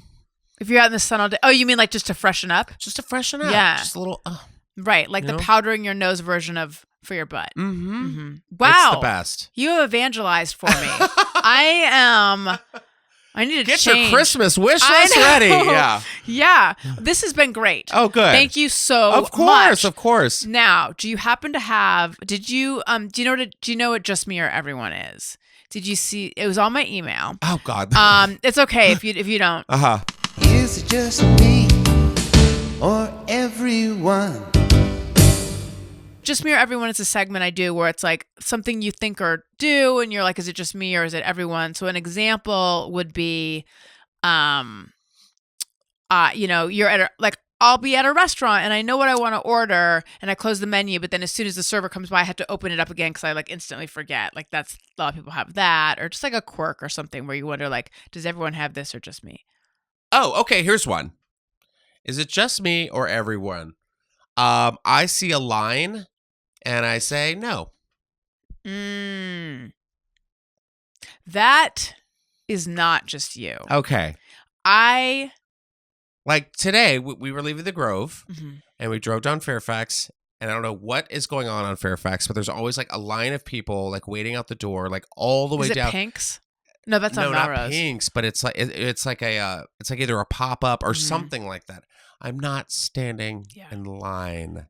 if you're out in the sun all day. Oh, you mean like just to freshen up? Just to freshen up. Yeah. Just a little right, like the powdering your nose version of for your butt. Wow. It's the best. You have evangelized for me. I am I need to Get change. your Christmas wish I list know. ready. Yeah. Yeah. This has been great. Oh, good. Thank you so Of course, much. of course. Now, do you happen to have? Did you do you know what Just Me or Everyone is? Did you see? It was on my email. Oh God. It's okay if you don't. Is it just me or everyone? Just Me or Everyone is a segment I do where it's like something you think or do, and you're like, is it just me or is it everyone? So an example would be, you're at I'll be at a restaurant and I know what I want to order and I close the menu, but then as soon as the server comes by, I have to open it up again because I like instantly forget. Like that's a lot of people have that, or just like a quirk or something where you wonder like, does everyone have this or just me? Oh, okay. Here's one. Is it just me or everyone? I see a line and I say no. That is not just you. Okay. Like today, we were leaving the Grove and we drove down Fairfax, and I don't know what is going on Fairfax, but there's always like a line of people like waiting out the door, like all the way down. Pink's? No, that's no, on not Melrose. Pink's, but it's like it's like either a pop up or something like that. I'm not standing in line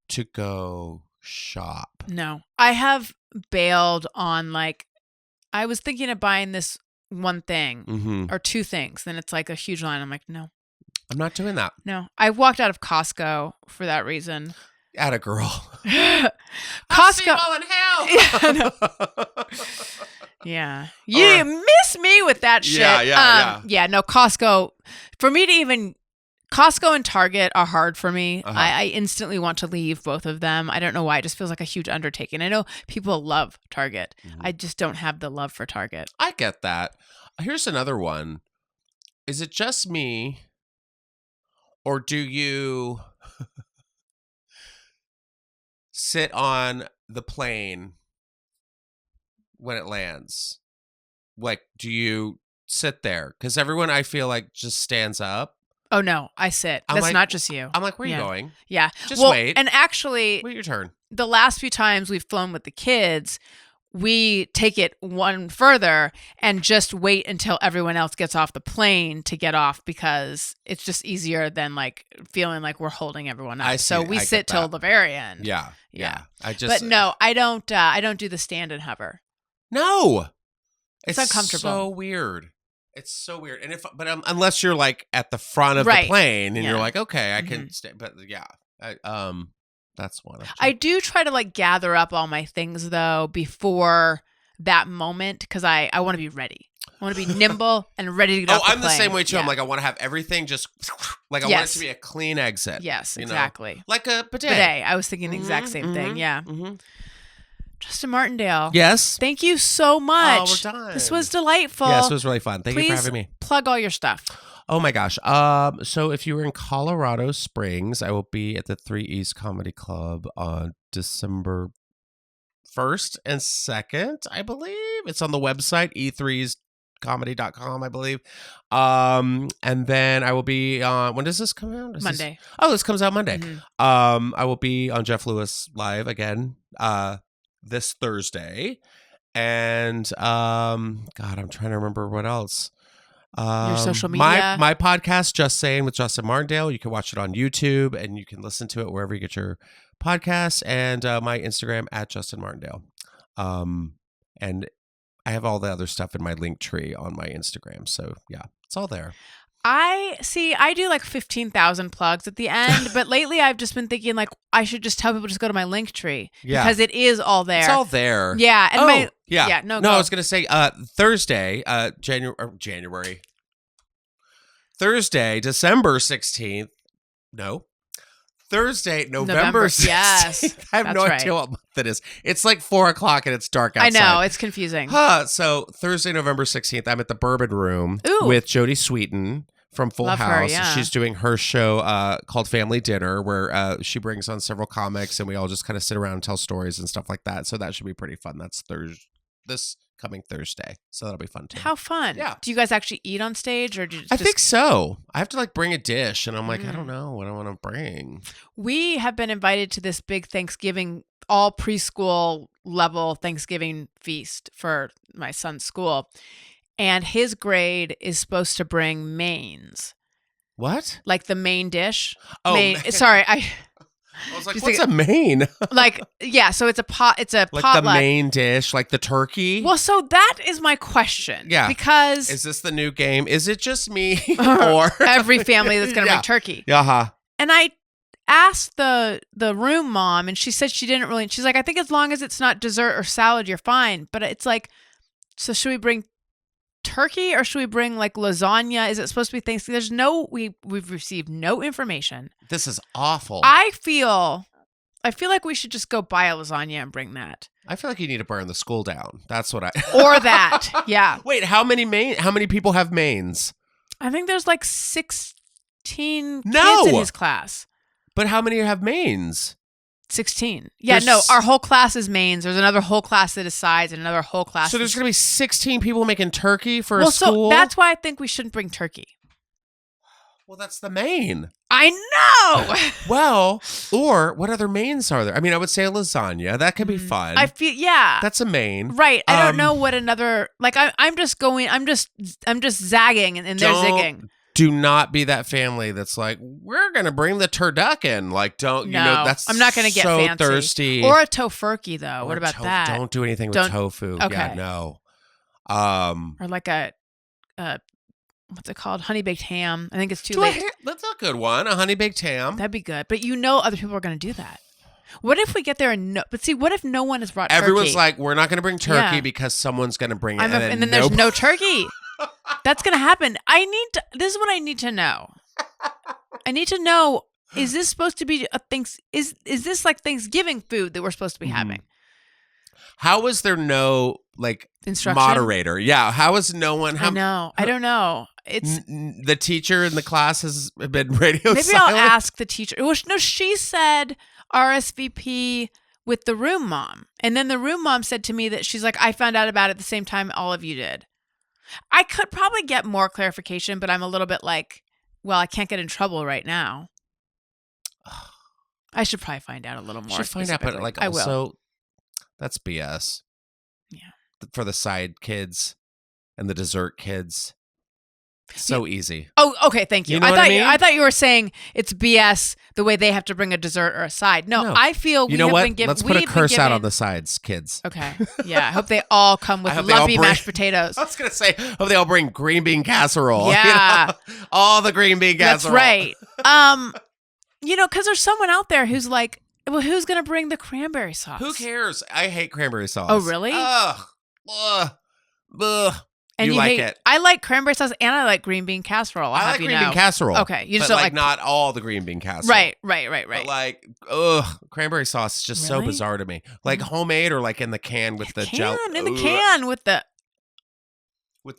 to go shop. No, I have bailed on like I was thinking of buying this one thing or two things, then it's like a huge line. I'm like, no. I'm not doing that. No, I walked out of Costco for that reason. Atta girl. Costco. I'll see you all in hell. Yeah. You miss me with that shit. Yeah. No, Costco. For me to even Costco and Target are hard for me. I instantly want to leave both of them. I don't know why. It just feels like a huge undertaking. I know people love Target. I just don't have the love for Target. I get that. Here's another one. Is it just me? Or do you sit on the plane when it lands? Like, do you sit there? Because everyone, I feel like, just stands up. Oh, no, I sit. That's like, not just you. I'm like, where are you going? Yeah. Just wait. And actually, wait your turn. The last few times we've flown with the kids, we take it one further and just wait until everyone else gets off the plane to get off because it's just easier than like feeling like we're holding everyone up. So we sit till the very end. Yeah. But no, I don't do the stand and hover. No. It's uncomfortable. So weird. It's so weird. And unless you're like at the front of the plane and you're like, okay, I can stay. But yeah, that's one. I do try to like gather up all my things though before that moment because I want to be ready. I want to be nimble and ready to get off the plane. I'm the same way too. Yeah. I'm like, I want to have everything just like I want it to be a clean exit. Yes, exactly. Know? Like a bidet. I was thinking the exact same thing. Yeah. Justin Martindale. Yes. Thank you so much. Oh, we're done. This was delightful. Yes, it was really fun. Thank you for having me. Plug all your stuff. Oh my gosh. So if you were in Colorado Springs, I will be at the 3 East Comedy Club on December 1st and 2nd, I believe. It's on the website, e3scomedy.com, I believe. And then I will be on, when does this come out? Monday. This comes out Monday. I will be on Jeff Lewis Live again this Thursday. And God, I'm trying to remember what else. Your social media. My podcast, Just Saiyan with Justin Martindale. You can watch it on YouTube and you can listen to it wherever you get your podcasts. And my Instagram at Justin Martindale. And I have all the other stuff in my link tree on my Instagram. So yeah, it's all there. I do like 15,000 plugs at the end, but lately I've just been thinking like I should just tell people just go to my link tree because it is all there. It's all there. Yeah. And I was going to say Thursday, January. Thursday, December 16th. No. Thursday, November 16th. Yes. I have no idea what month it is. It's like 4:00 and it's dark outside. I know. It's confusing. So Thursday, November 16th, I'm at the Bourbon Room with Jodie Sweetin from Full House. Her, She's doing her show called Family Dinner where she brings on several comics and we all just kind of sit around and tell stories and stuff like that. So that should be pretty fun. That's this coming Thursday. So that'll be fun too. How fun. Yeah. Do you guys actually eat on stage or do you I think so. I have to like bring a dish and I'm like, I don't know what I want to bring. We have been invited to this big Thanksgiving, all preschool level Thanksgiving feast for my son's school. and his grade is supposed to bring mains. What? Like the main dish. Oh, sorry, I was like, what's a main? Like, yeah, so it's a pot. It's a like potluck. the main dish, like the turkey. Well, so that is my question. Yeah, because is this the new game? Is it just me or every family that's going to bring turkey? And I asked the room mom, and she said she didn't really. She's like, I think as long as it's not dessert or salad, you're fine. But it's like, so should we bring turkey or should we bring like lasagna? Is it supposed to be Thanksgiving? There's no, we've received no information. This is awful. I feel like we should just go buy a lasagna and bring that. I feel like you need to burn the school down. That's what I. Or that, yeah. Wait, how many people have mains? I think there's like 16 kids No! in his class. But how many have mains? 16. Yeah, no, our whole class is mains. There's another whole class that is sides and another whole class. So there's going to be 16 people making turkey for a so school? that's why I think we shouldn't bring turkey. Well, that's the main. I know. Well, or what other mains are there? I mean, I would say a lasagna. That could be fun. I feel, yeah. That's a main. Right. I don't know what another, like, I'm just zagging and they're zigging. Do not be that family that's like, we're going to bring the turducken. Like, that's I'm not going to get so fancy. Thirsty. Or a tofurkey, though. What about that? Don't do anything with tofu. Okay. Yeah, no. Or like a what's it called? Honey baked ham. I think it's too late. That's a good one. A honey baked ham. That'd be good. But other people are going to do that. What if we get there and what if no one has brought turkey? Everyone's like, we're not going to bring turkey because someone's going to bring it. And then there's no turkey. That's going to happen. This is what I need to know. I need to know, is this supposed to be is this like Thanksgiving food that we're supposed to be having? How is there no instruction? Moderator? Yeah. How is no one? I know. I don't know. It's the teacher in the class has been radio maybe silent. I'll ask the teacher. Well, no, she said RSVP with the room mom. And then the room mom said to me that she's like, I found out about it the same time all of you did. I could probably get more clarification, but I'm a little bit like, well, I can't get in trouble right now. I should probably find out a little more. Should find out, but I also, will. That's BS. Yeah. For the side kids and the dessert kids. So easy. Oh, okay. Thank you. You know what I mean? I thought you were saying it's BS the way they have to bring a dessert or a side. No. I feel we have been given. Let's put a curse out on the sides, kids. Okay. Yeah. I hope they all come with lumpy mashed potatoes. I was going to say, hope they all bring green bean casserole. Yeah. All the green bean casserole. That's right. Because there's someone out there who's like, well, who's going to bring the cranberry sauce? Who cares? I hate cranberry sauce. Oh, really? Ugh. Ugh. And you like it. I like cranberry sauce and I like green bean casserole. I like green bean casserole. Okay. You just but don't like not all the green bean casserole. Right. But cranberry sauce is just so bizarre to me. Like homemade or like in the can with the gel. In the can with the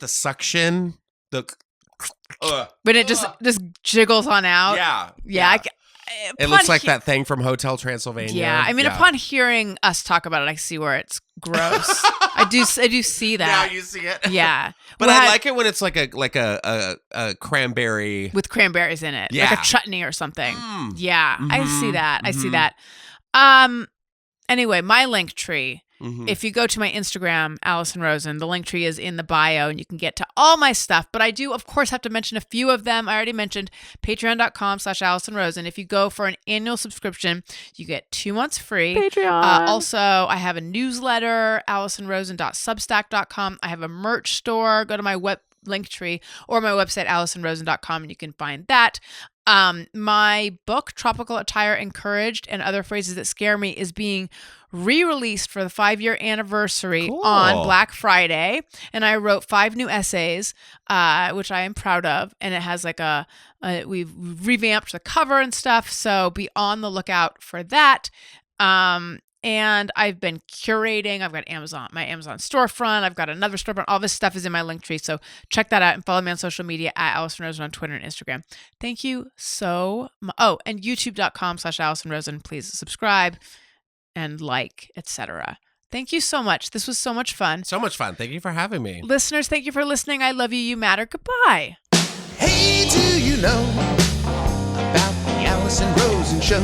suction. When it just jiggles on out. Yeah. It looks like that thing from Hotel Transylvania. Yeah, I mean, upon hearing us talk about it, I see where it's gross. I do see that. Now you see it. Yeah, but I like it when it's like a cranberry with cranberries in it, like a chutney or something. Yeah, I see that. I see that. Anyway, my link tree. If you go to my Instagram, Alison Rosen, the link tree is in the bio and you can get to all my stuff. But I do, of course, have to mention a few of them. I already mentioned patreon.com/Alison Rosen. If you go for an annual subscription, you get 2 months free. Patreon. Also, I have a newsletter, AlisonRosen.substack.com. I have a merch store. Go to my web link tree or my website, AlisonRosen.com, and you can find that. My book, Tropical Attire Encouraged and Other Phrases That Scare Me, is being re-released for the 5-year anniversary on Black Friday. And I wrote 5 new essays, which I am proud of. And it has we've revamped the cover and stuff. So be on the lookout for that. And I've been curating. I've got my Amazon storefront. I've got another storefront. All this stuff is in my link tree. So check that out and follow me on social media at Alison Rosen on Twitter and Instagram. Thank you so much. Oh, and youtube.com/Alison Rosen. Please subscribe and etc. Thank you so much. This was so much fun. So much fun. Thank you for having me. Listeners, thank you for listening. I love you. You matter. Goodbye. Hey, do you know about the Alison Rosen Show?